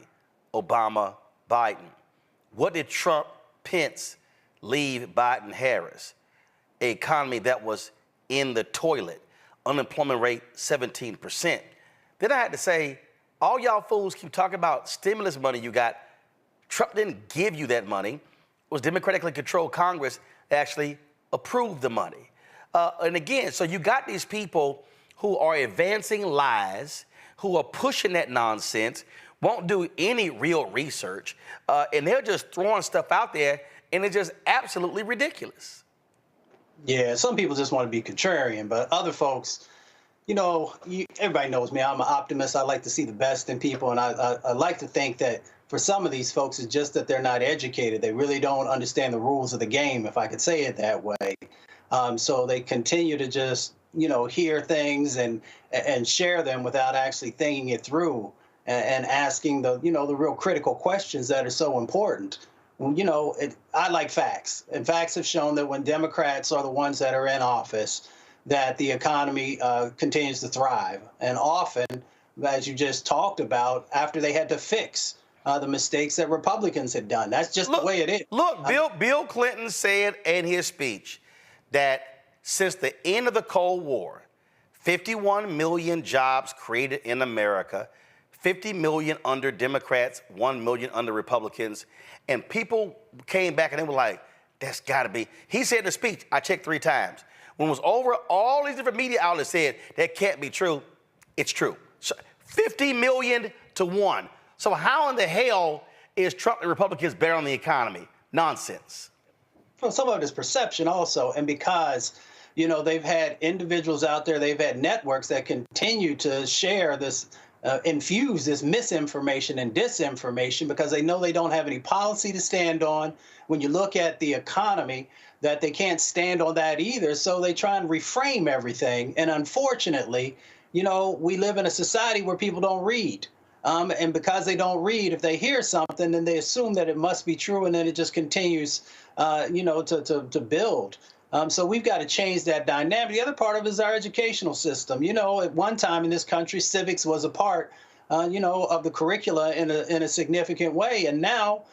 Obama, Biden. What did Trump, Pence leave Biden, Harris? An economy that was in the toilet, unemployment rate 17%. Then I had to say, all y'all fools keep talking about stimulus money you got. Trump didn't give you that money. It was democratically controlled Congress that actually approved the money. And again, so you got these people who are advancing lies, who are pushing that nonsense, won't do any real research, and they're just throwing stuff out there, and it's just absolutely ridiculous. Yeah, some people just want to be contrarian, but other folks, everybody knows me. I'm an optimist. I like to see the best in people, and I like to think that for some of these folks, it's just that they're not educated. They really don't understand the rules of the game, if I could say it that way. So they continue to just, hear things and share them without actually thinking it through and asking the real critical questions that are so important. I like facts, and facts have shown that when Democrats are the ones that are in office, that the economy continues to thrive. And often, as you just talked about, after they had to fix the mistakes that Republicans had done. That's just the way it is. Look, Bill Clinton said in his speech that since the end of the Cold War, 51 million jobs created in America, 50 million under Democrats, 1 million under Republicans, and people came back and they were like, that's got to be. He said in the speech, I checked 3 times. When it was over, all these different media outlets said that can't be true. It's true. So 50 million to 1. So how in the hell is Trump and Republicans better on the economy? Nonsense. Well, some of it is perception also, and because they've had individuals out there, they've had networks that continue to share this, infuse this misinformation and disinformation because they know they don't have any policy to stand on. When you look at the economy, that they can't stand on that either, so they try and reframe everything. And unfortunately, we live in a society where people don't read. And because they don't read, if they hear something, then they assume that it must be true, and then it just continues, to build. So we've got to change that dynamic. The other part of it is our educational system. At one time in this country, civics was a part, of the curricula in a significant way. And now,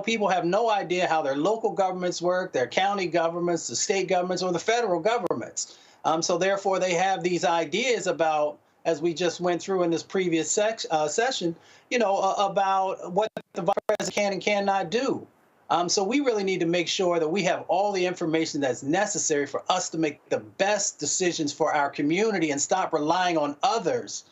people have no idea how their local governments work, their county governments, the state governments, or the federal governments. So therefore, they have these ideas about, as we just went through in this previous session, about what the vice president can and cannot do. So we really need to make sure that we have all the information that's necessary for us to make the best decisions for our community and stop relying on others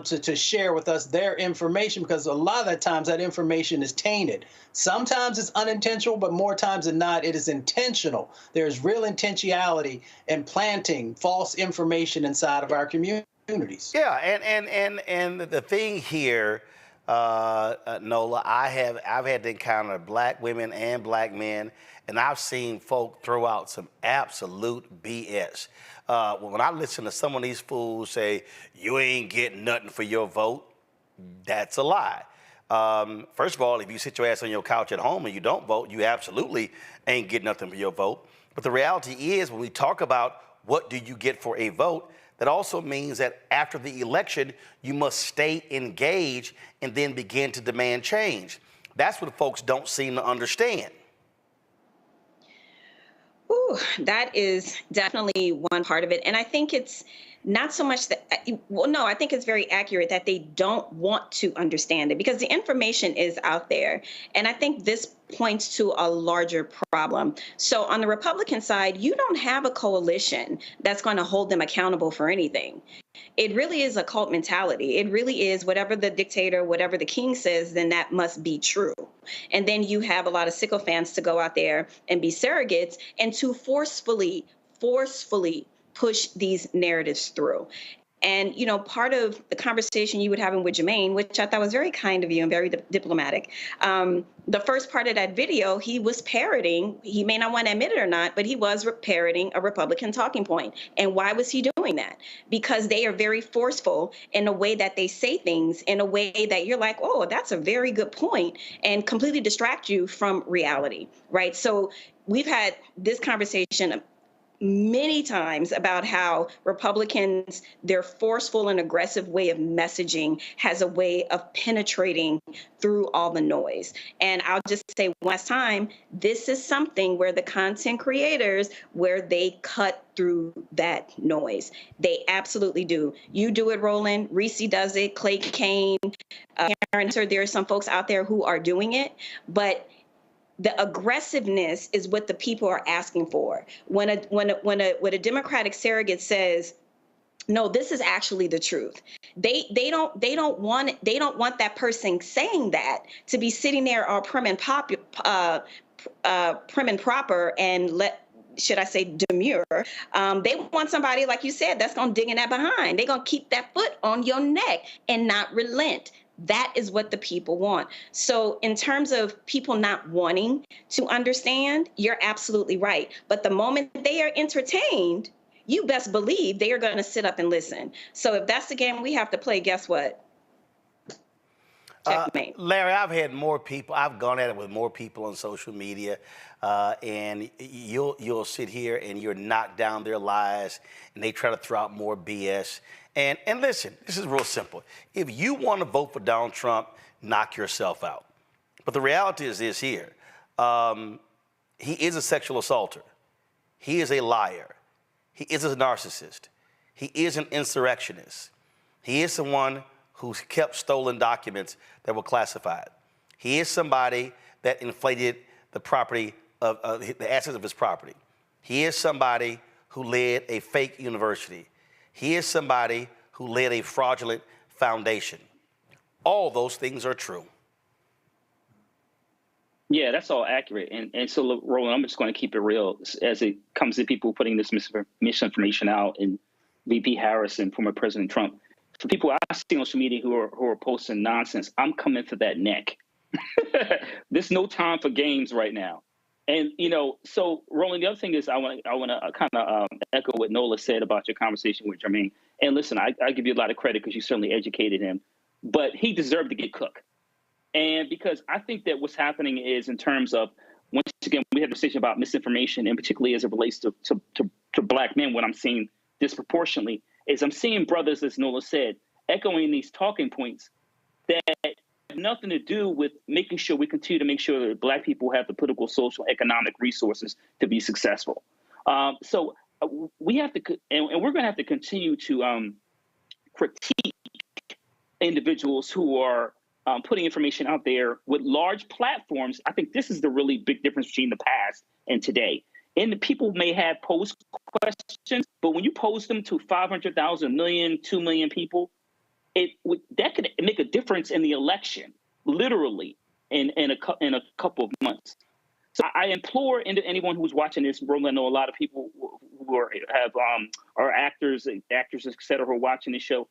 to share with us their information, because a lot of the times that information is tainted. Sometimes it's unintentional, but more times than not, it is intentional. There's real intentionality in planting false information inside of our communities. Yeah, and the thing here, Nola, I've had to encounter black women and black men, and I've seen folk throw out some absolute BS. When I listen to some of these fools say, you ain't getting nothing for your vote, that's a lie. First of all, if you sit your ass on your couch at home and you don't vote, you absolutely ain't getting nothing for your vote. But the reality is, when we talk about what do you get for a vote? That also means that after the election, you must stay engaged and then begin to demand change. That's what folks don't seem to understand. Ooh, that is definitely one part of it. And I think it's not so much that, well, no, I think it's very accurate that they don't want to understand it because the information is out there. And I think this points to a larger problem. So on the Republican side, you don't have a coalition that's going to hold them accountable for anything. It really is a cult mentality. It really is whatever the dictator, whatever the king says, then that must be true. And then you have a lot of sycophants to go out there and be surrogates and to forcefully push these narratives through. And, you know, part of the conversation you were having with Jermaine, which I thought was very kind of you and very diplomatic, the first part of that video, he was parroting, he may not want to admit it or not, but he was parroting a Republican talking point. And why was he doing that? Because they are very forceful in the way that they say things, in a way that you're like, oh, that's a very good point, and completely distract you from reality, right? So we've had this conversation many times about how Republicans, their forceful and aggressive way of messaging has a way of penetrating through all the noise. And I'll just say one last time, this is something where the content creators, where they cut through that noise. They absolutely do. You do it, Roland. Reese does it. Clay Kane, Karen, there are some folks out there who are doing it, but the aggressiveness is what the people are asking for. When a Democratic surrogate says, no, this is actually the truth, they don't want that person saying that to be sitting there all prim and proper and should I say demure. They want somebody, like you said, that's going to dig in that behind. They're going to keep that foot on your neck and not relent. That is what the people want. So in terms of people not wanting to understand, you're absolutely right. But the moment they are entertained, you best believe they are going to sit up and listen. So if that's the game we have to play, guess what? Checkmate. Larry, I've gone at it with more people on social media, and you'll sit here and you're knock down their lies, and they try to throw out more BS. And listen, this is real simple. If you want to vote for Donald Trump, knock yourself out. But the reality is this here. He is a sexual assaulter. He is a liar. He is a narcissist. He is an insurrectionist. He is someone who kept stolen documents that were classified. He is somebody that inflated the property of the assets of his property. He is somebody who led a fake university. He is somebody who led a fraudulent foundation. All those things are true. Yeah, that's all accurate. And so, Roland, I'm just going to keep it real as it comes to people putting this misinformation out, and VP Harris and former President Trump. For people I see on social media who are posting nonsense, I'm coming for that neck. There's no time for games right now. And, you know, so, Roland, the other thing is I want to kind of echo what Nola said about your conversation with Jermaine. And listen, I give you a lot of credit because you certainly educated him, but he deserved to get cooked. And because I think that what's happening is, in terms of, once again, we had a decision about misinformation, and particularly as it relates to Black men, what I'm seeing disproportionately is I'm seeing brothers, as Nola said, echoing these talking points that have nothing to do with making sure we continue to make sure that Black people have the political, social, economic resources to be successful. So we have to, and we're going to have to continue to critique individuals who are putting information out there with large platforms. I think this is the really big difference between the past and today. And the people may have posed questions, but when you pose them to 500,000, million, 2 million people, that could make a difference in the election, literally, in a couple of months. So I implore anyone who's watching this, Roland, I know a lot of people who are actors, et cetera, who are watching this show.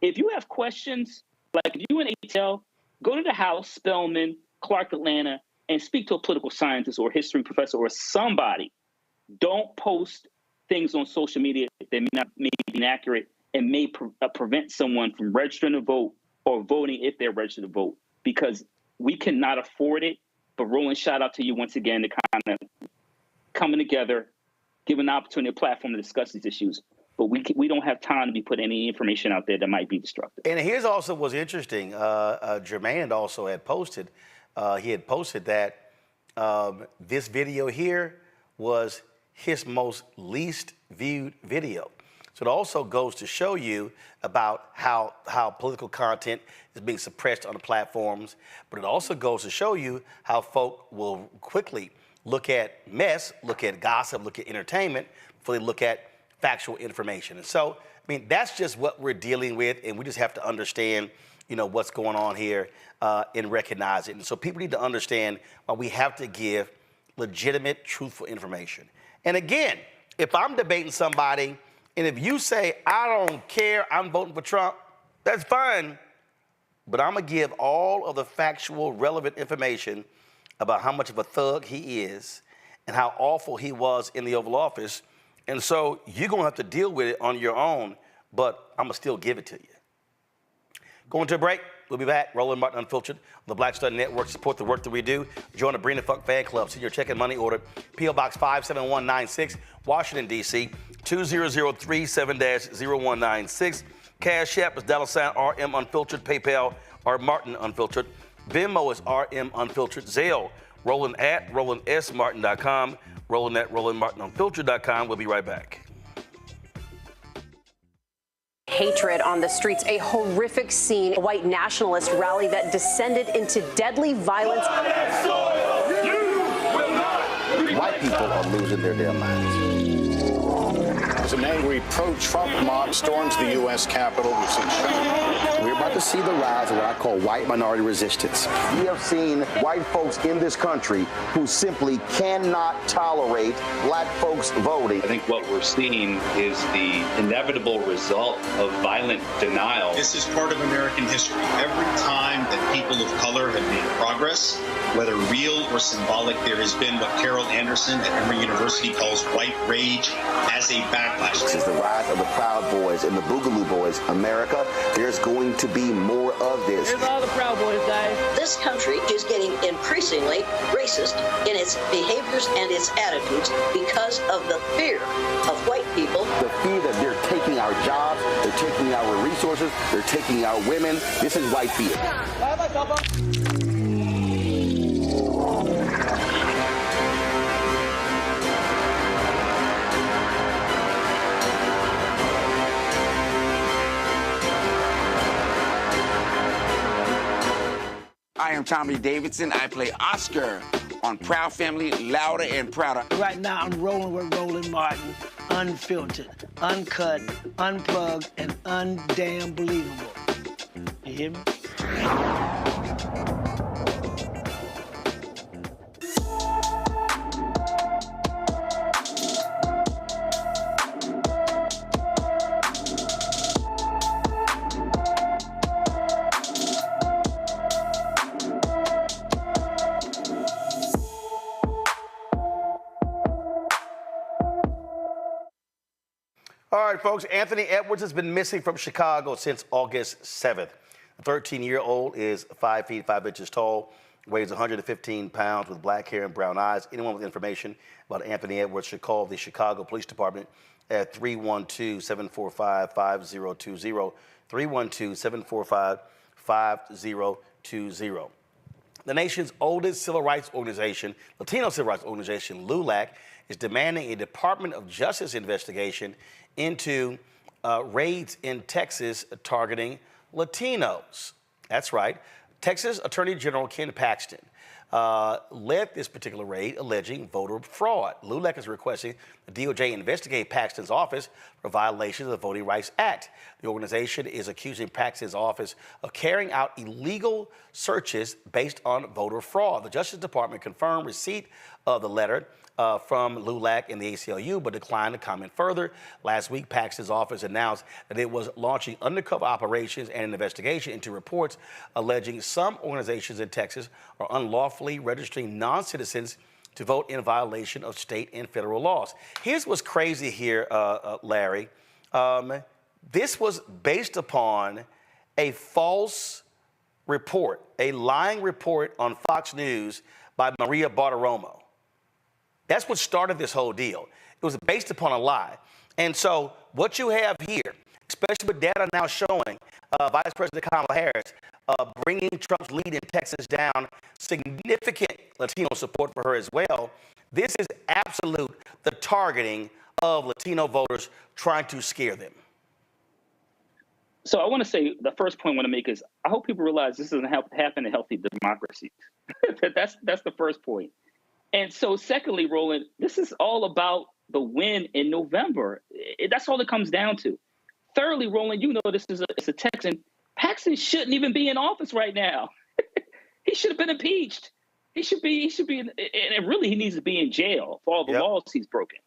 If you have questions, like if you in ATL, go to the House, Spelman, Clark, Atlanta, and speak to a political scientist or a history professor or somebody. Don't post things on social media that may be inaccurate and may prevent someone from registering to vote or voting if they're registered to vote, because we cannot afford it. But Roland, shout out to you once again to kind of coming together given an opportunity, a platform to discuss these issues. But we don't have time to be putting any information out there that might be destructive. And here's also what's interesting. Jermaine also had posted, that this video here was his most least viewed video. So it also goes to show you about how political content is being suppressed on the platforms, but it also goes to show you how folk will quickly look at mess, look at gossip, look at entertainment, before they look at factual information. And so, I mean, that's just what we're dealing with, and we just have to understand, what's going on here and recognize it. And so people need to understand why we have to give legitimate, truthful information. And again, if I'm debating somebody, and if you say, I don't care, I'm voting for Trump, that's fine. But I'm going to give all of the factual, relevant information about how much of a thug he is and how awful he was in the Oval Office. And so you're going to have to deal with it on your own, but I'm going to still give it to you. Going to a break. We'll be back. Roland Martin Unfiltered on the Black Star Network. Support the work that we do. Join the Brina Funk Fan Club. Send your check and money order. P.O. Box 57196, Washington, D.C. 20037-0196. Cash App is $RM Unfiltered. PayPal, R Martin Unfiltered. Venmo is RM Unfiltered. Zelle, Roland at RolandSMartin.com. Roland at RolandMartinUnfiltered.com. We'll be right back. Hatred on the streets, a horrific scene, a white nationalist rally that descended into deadly violence. White people are losing their damn minds. As an angry pro-Trump mob storms the U.S. Capitol, we're about to see the rise of what I call white minority resistance. We have seen white folks in this country who simply cannot tolerate black folks voting. I think what we're seeing is the inevitable result of violent denial. This is part of American history. Every time that people of color have made progress, whether real or symbolic, there has been what Carol Anderson at Emory University calls white rage as a backlash. This is the rise of the Proud Boys and the Boogaloo Boys. America, there's going to be more of this. Here's all the Proud Boys, guys. This country is getting increasingly racist in its behaviors and its attitudes because of the fear of white people. The fear that they're taking our jobs, they're taking our resources, they're taking our women. This is white fear. I am Tommy Davidson. I play Oscar on Proud Family, Louder and Prouder. Right now, I'm rolling with Roland Martin, unfiltered, uncut, unplugged, and undamn believable. You hear me? All right, folks, Anthony Edwards has been missing from Chicago since August 7th. The 13-year-old is 5 feet 5 inches tall, weighs 115 pounds with black hair and brown eyes. Anyone with information about Anthony Edwards should call the Chicago Police Department at 312-745-5020, 312-745-5020. The nation's oldest civil rights organization, Latino civil rights organization, LULAC, is demanding a Department of Justice investigation into raids in Texas targeting Latinos. That's right. Texas Attorney General Ken Paxton led this particular raid alleging voter fraud. LULAC is requesting the DOJ investigate Paxton's office for violations of the Voting Rights Act. The organization is accusing Paxton's office of carrying out illegal searches based on voter fraud. The Justice Department confirmed receipt of the letter from LULAC and the ACLU, but declined to comment further. Last week, Paxton's office announced that it was launching undercover operations and an investigation into reports alleging some organizations in Texas are unlawfully registering non-citizens to vote in violation of state and federal laws. Here's what's crazy here, Larry. This was based upon a false report, a lying report on Fox News by Maria Bartiromo. That's what started this whole deal. It was based upon a lie. And so what you have here, especially with data now showing Vice President Kamala Harris bringing Trump's lead in Texas down, significant Latino support for her as well. This is absolute the targeting of Latino voters, trying to scare them. So I want to say the first point I want to make is I hope people realize this doesn't happen in healthy democracies. That's the first point. And so secondly, Roland, this is all about the win in November. That's all it comes down to. Thirdly, Roland, you know this is a Texan. Paxton shouldn't even be in office right now. He should have been impeached. He should be, and really he needs to be in jail for all the laws he's broken.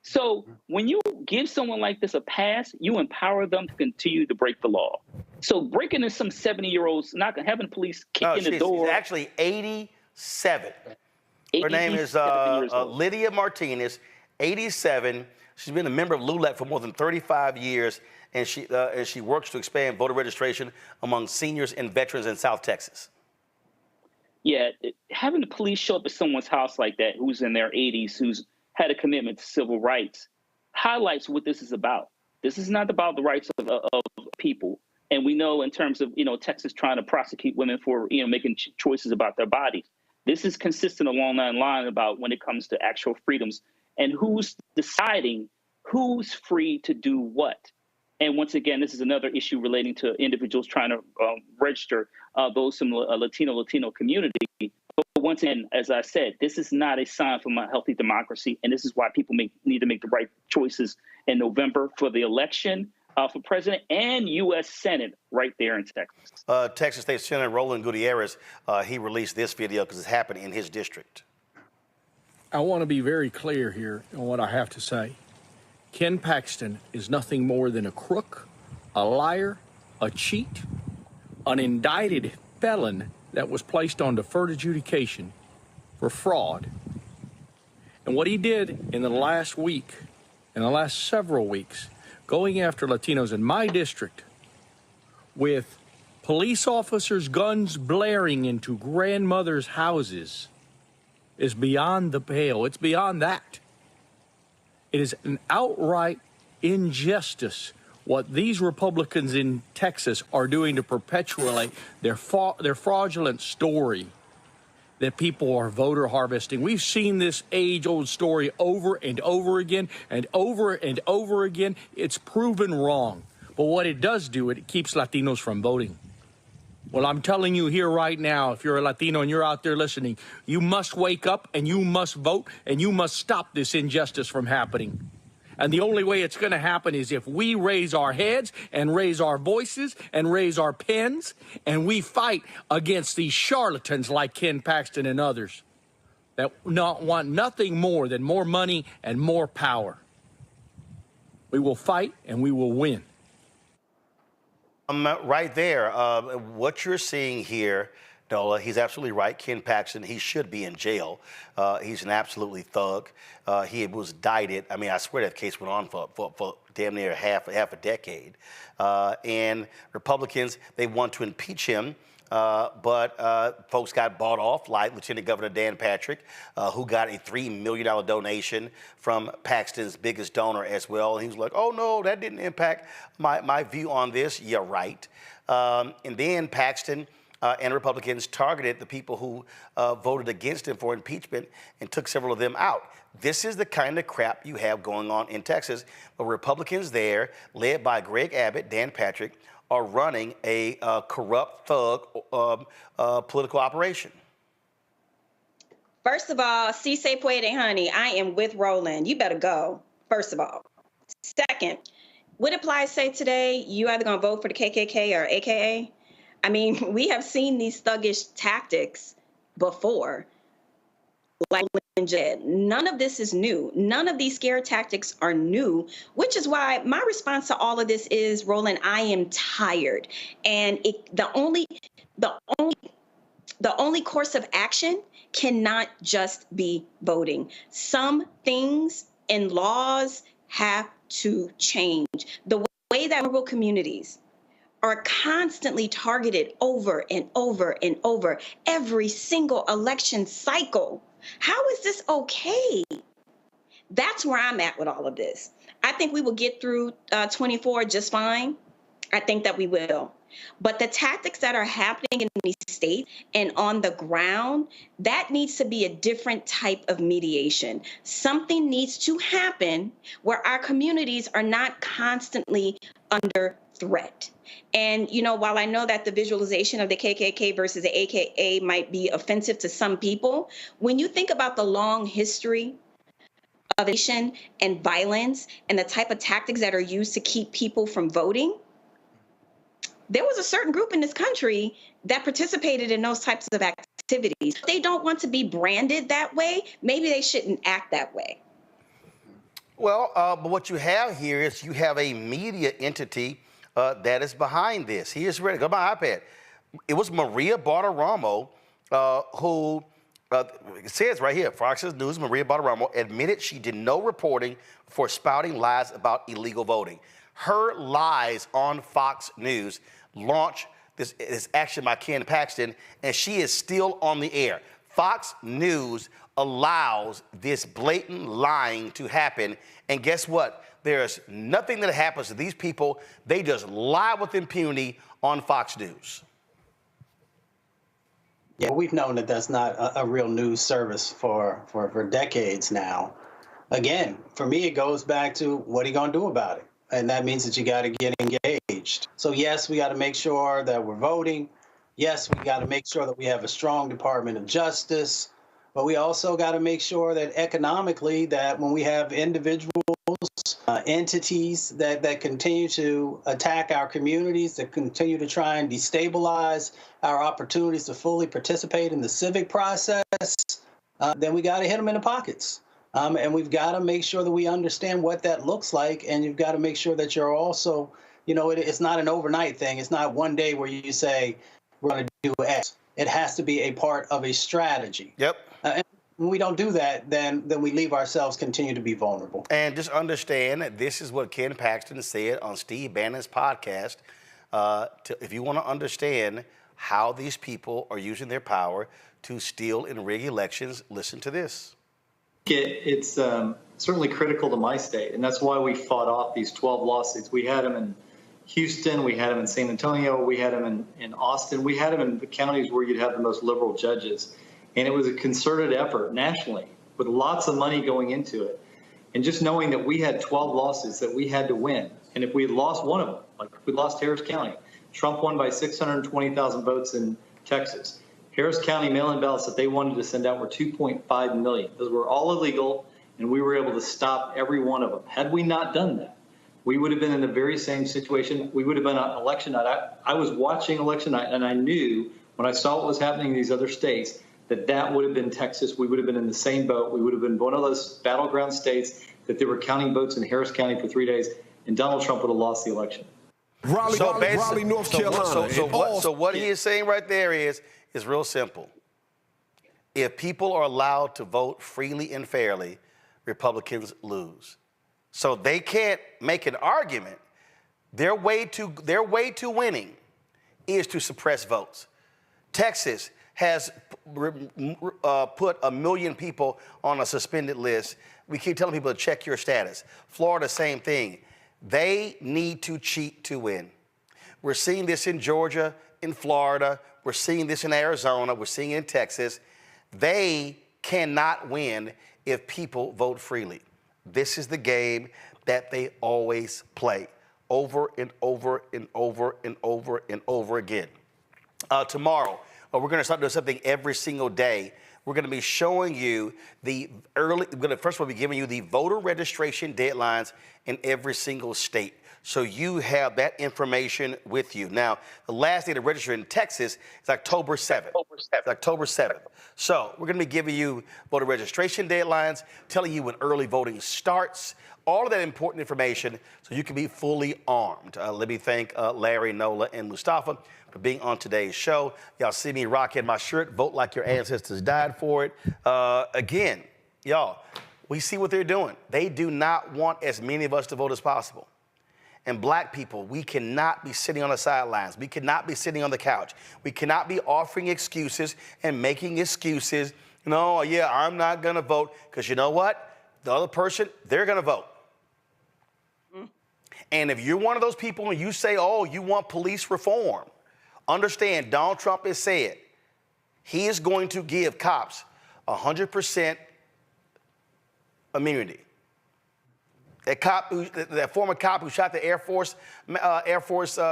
So when you give someone like this a pass, you empower them to continue to break the law. So breaking in some 70-year-olds, not having the police kick in the door. She's actually 87. Her name is Lydia Martinez, 87. She's been a member of LULAC for more than 35 years, and she works to expand voter registration among seniors and veterans in South Texas. Yeah, having the police show up at someone's house like that, who's in their 80s, who's had a commitment to civil rights, highlights what this is about. This is not about the rights of people. And we know in terms of, Texas trying to prosecute women for, making choices about their bodies. This is consistent along that line about when it comes to actual freedoms and who's deciding who's free to do what. And once again, this is another issue relating to individuals trying to register those from the Latino community. But once again, as I said, this is not a sign from a healthy democracy. And this is why people need to make the right choices in November for the election for president and U.S. Senate right there in Texas. Texas State Senator Roland Gutierrez, he released this video because it's happening in his district. I want to be very clear here on what I have to say. Ken Paxton is nothing more than a crook, a liar, a cheat, an indicted felon that was placed on deferred adjudication for fraud. And what he did in the last week, in the last several weeks, going after Latinos in my district with police officers' guns blaring into grandmothers' houses is beyond the pale. It's beyond that. It is an outright injustice what these Republicans in Texas are doing to perpetuate their fraudulent story that people are voter harvesting. We've seen this age-old story over and over again and over and over again. It's proven wrong. But what it does do, it keeps Latinos from voting. Well, I'm telling you here right now, if you're a Latino and you're out there listening, you must wake up and you must vote and you must stop this injustice from happening. And the only way it's going to happen is if we raise our heads and raise our voices and raise our pens and we fight against these charlatans like Ken Paxton and others that want nothing more than more money and more power. We will fight and we will win. Right there, what you're seeing here, Nola, he's absolutely right. Ken Paxton, he should be in jail. He's an absolutely thug. He was indicted. I mean, I swear that case went on for damn near half a decade. And Republicans, they want to impeach him. But folks got bought off, like Lieutenant Governor Dan Patrick, who got a $3 million donation from Paxton's biggest donor as well. And he was like, oh, no, that didn't impact my view on this. You're right. And then Paxton and Republicans targeted the people who voted against him for impeachment and took several of them out. This is the kind of crap you have going on in Texas. But Republicans there, led by Greg Abbott, Dan Patrick, are running a corrupt thug political operation. First of all, si se puede, honey, I am with Roland. You better go, first of all. Second, what did Ply say today? You either going to vote for the KKK or AKA? I mean, we have seen these thuggish tactics before. Like none of this is new. None of these scare tactics are new, which is why my response to all of this is, Roland, I am tired. And the only course of action cannot just be voting. Some things and laws have to change. The way that rural communities are constantly targeted over and over and over every single election cycle. How is this okay? That's where I'm at with all of this. I think we will get through 24 just fine. I think that we will. But the tactics that are happening in these states and on the ground, that needs to be a different type of mediation. Something needs to happen where our communities are not constantly under threat. And, you know, while I know that the visualization of the KKK versus the AKA might be offensive to some people, when you think about the long history of nation and violence and the type of tactics that are used to keep people from voting, there was a certain group in this country that participated in those types of activities. If they don't want to be branded that way, maybe they shouldn't act that way. Well, but what you have here is you have a media entity that is behind this. Here's ready. Go to my iPad. It was Maria Bartiromo who, it says right here, Fox News, Maria Bartiromo admitted she did no reporting for spouting lies about illegal voting. Her lies on Fox News launched this action by Ken Paxton, and she is still on the air. Fox News allows this blatant lying to happen, and guess what? There's nothing that happens to these people. They just lie with impunity on Fox News. Yeah, we've known that that's not a real news service for decades now. Again, for me, it goes back to what are you going to do about it? And that means that you got to get engaged. So, yes, we got to make sure that we're voting. Yes, we got to make sure that we have a strong Department of Justice. But we also got to make sure that economically, that when we have individuals, entities that continue to attack our communities, that continue to try and destabilize our opportunities to fully participate in the civic process, then we got to hit them in the pockets. And we've got to make sure that we understand what that looks like. And you've got to make sure that you're also, you know, it's not an overnight thing. It's not one day where you say, we're going to do X. It has to be a part of a strategy. Yep. And when we don't do that, then we leave ourselves continue to be vulnerable. And just understand that this is what Ken Paxton said on Steve Bannon's podcast. If you want to understand how these people are using their power to steal and rig elections, listen to this. It's certainly critical to my state, and that's why we fought off these 12 lawsuits. We had them in Houston, we had them in San Antonio, we had them in Austin, we had them in the counties where you'd have the most liberal judges. And it was a concerted effort nationally with lots of money going into it. And just knowing that we had 12 lawsuits that we had to win. And if we had lost one of them, like we lost Harris County, Trump won by 620,000 votes in Texas. Harris County mail-in ballots that they wanted to send out were 2.5 million. Those were all illegal, and we were able to stop every one of them. Had we not done that, we would have been in the very same situation. We would have been on election night. I was watching election night, and I knew when I saw what was happening in these other states that would have been Texas. We would have been in the same boat. We would have been one of those battleground states that they were counting votes in Harris County for 3 days, and Donald Trump would have lost the election. Raleigh, North Carolina. So what he is saying right there is real simple. If people are allowed to vote freely and fairly, Republicans lose. So they can't make an argument. Their way to winning is to suppress votes. Texas has put 1 million people on a suspended list. We keep telling people to check your status. Florida, same thing. They need to cheat to win. We're seeing this in Georgia, in Florida. We're seeing this in Arizona. We're seeing it in Texas. They cannot win if people vote freely. This is the game that they always play over and over and over and over and over again. Tomorrow, we're going to start doing something every single day. We're going to be showing you first of all, be giving you the voter registration deadlines in every single state. So you have that information with you. Now, the last day to register in Texas is October 7th. It's October 7th. So we're going to be giving you voter registration deadlines, telling you when early voting starts, all of that important information so you can be fully armed. Let me thank Larry, Nola, and Mustafa for being on today's show. Y'all see me rocking my shirt, Vote Like Your Ancestors Died For It. Again, y'all, we see what they're doing. They do not want as many of us to vote as possible. And black people, we cannot be sitting on the sidelines. We cannot be sitting on the couch. We cannot be offering excuses and making excuses. No, yeah, I'm not going to vote. Because you know what? the other person, they're going to vote. And if you're one of those people and you say, oh, you want police reform, understand Donald Trump has said he is going to give cops 100% immunity. That former cop who shot the Air Force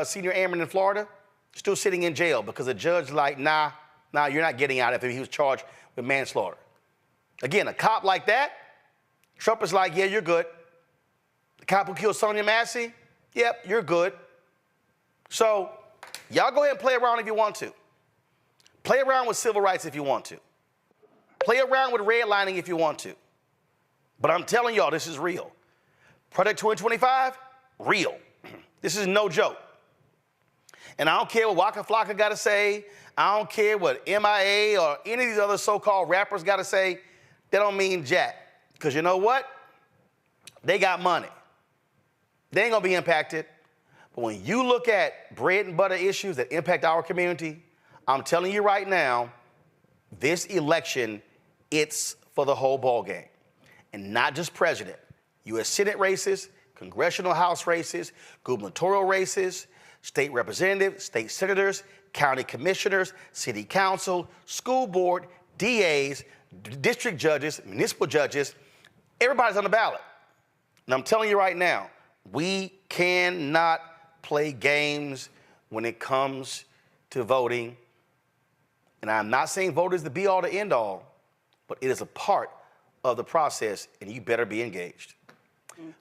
senior airman in Florida, still sitting in jail because the judge like, nah, you're not getting out after he was charged with manslaughter. Again, a cop like that, Trump is like, yeah, you're good. The cop who killed Sonia Massey, yep, you're good. So y'all go ahead and play around if you want to. Play around with civil rights if you want to. Play around with redlining if you want to. But I'm telling y'all, this is real. Project 2025, real. This is no joke. And I don't care what Waka Flocka got to say. I don't care what MIA or any of these other so-called rappers got to say. They don't mean jack. Because you know what? They got money. They ain't going to be impacted. But when you look at bread and butter issues that impact our community, I'm telling you right now, this election, it's for the whole ballgame. And not just president. U.S. Senate races, congressional House races, gubernatorial races, state representatives, state senators, county commissioners, city council, school board, DAs, district judges, municipal judges, everybody's on the ballot. And I'm telling you right now, we cannot play games when it comes to voting. And I'm not saying vote is the be-all to end all, but it is a part of the process, and you better be engaged.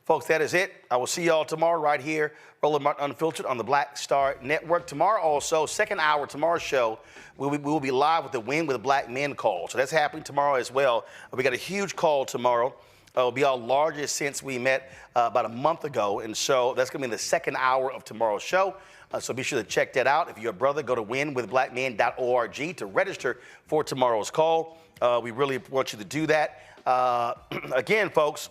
Folks, that is it. I will see y'all tomorrow right here, Roland Martin Unfiltered on the Black Star Network. Tomorrow also, second hour, tomorrow's show, we will be live with the Win with Black Men call. So that's happening tomorrow as well. We got a huge call tomorrow. It'll be our largest since we met about a month ago. And so that's going to be in the second hour of tomorrow's show. So be sure to check that out. If you're a brother, go to winwithblackmen.org to register for tomorrow's call. We really want you to do that. Again, folks,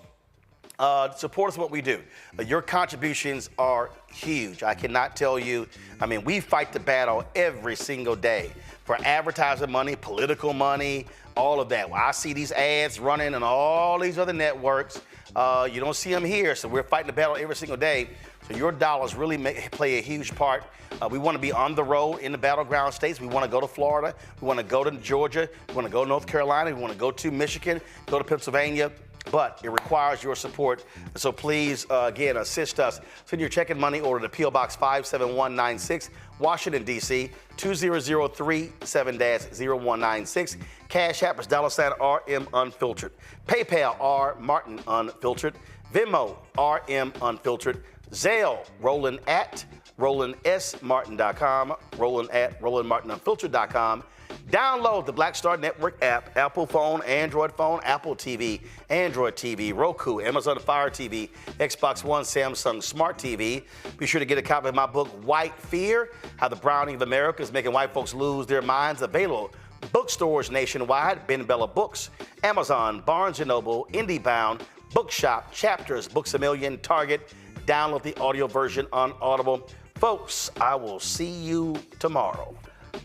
support us in what we do. Your contributions are huge. I cannot tell you. I mean, we fight the battle every single day for advertising money, political money, all of that. Well, I see these ads running on all these other networks. You don't see them here, so we're fighting the battle every single day. So your dollars really play a huge part. We want to be on the road in the battleground states. We want to go to Florida. We want to go to Georgia. We want to go to North Carolina. We want to go to Michigan, go to Pennsylvania. But it requires your support. So please, again, assist us. Send your check and money order to P.O. Box 57196, Washington, D.C., 20037-0196. Cash App is $RM Unfiltered. PayPal, R Martin Unfiltered. Venmo, RM Unfiltered. Zelle, Roland at RolandSMartin.com. Roland at RolandMartinUnfiltered.com. Download the Black Star Network app, Apple phone, Android phone, Apple TV, Android TV, Roku, Amazon Fire TV, Xbox One, Samsung Smart TV. Be sure to get a copy of my book, White Fear, How the Browning of America is Making White Folks Lose Their Minds. Available bookstores nationwide, Ben Bella Books, Amazon, Barnes & Noble, IndieBound, Bookshop, Chapters, Books A Million, Target. Download the audio version on Audible. Folks, I will see you tomorrow.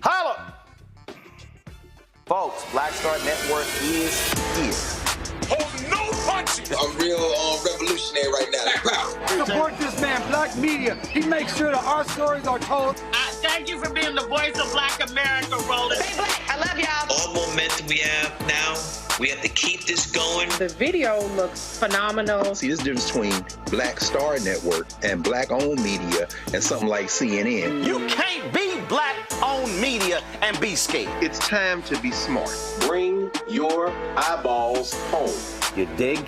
Holla! Folks, Black Star Network is here. Hold no punches! I'm real revolutionary right now. Support this man, Black Media. He makes sure that our stories are told. Thank you for being the voice of Black America, Roland. Stay black. I love y'all. All momentum we have now, we have to keep this going. The video looks phenomenal. See, there's a difference between Black Star Network and Black-owned media and something like CNN. You can't be Black-owned media and be scared. It's time to be smart. Bring your eyeballs home. You dig?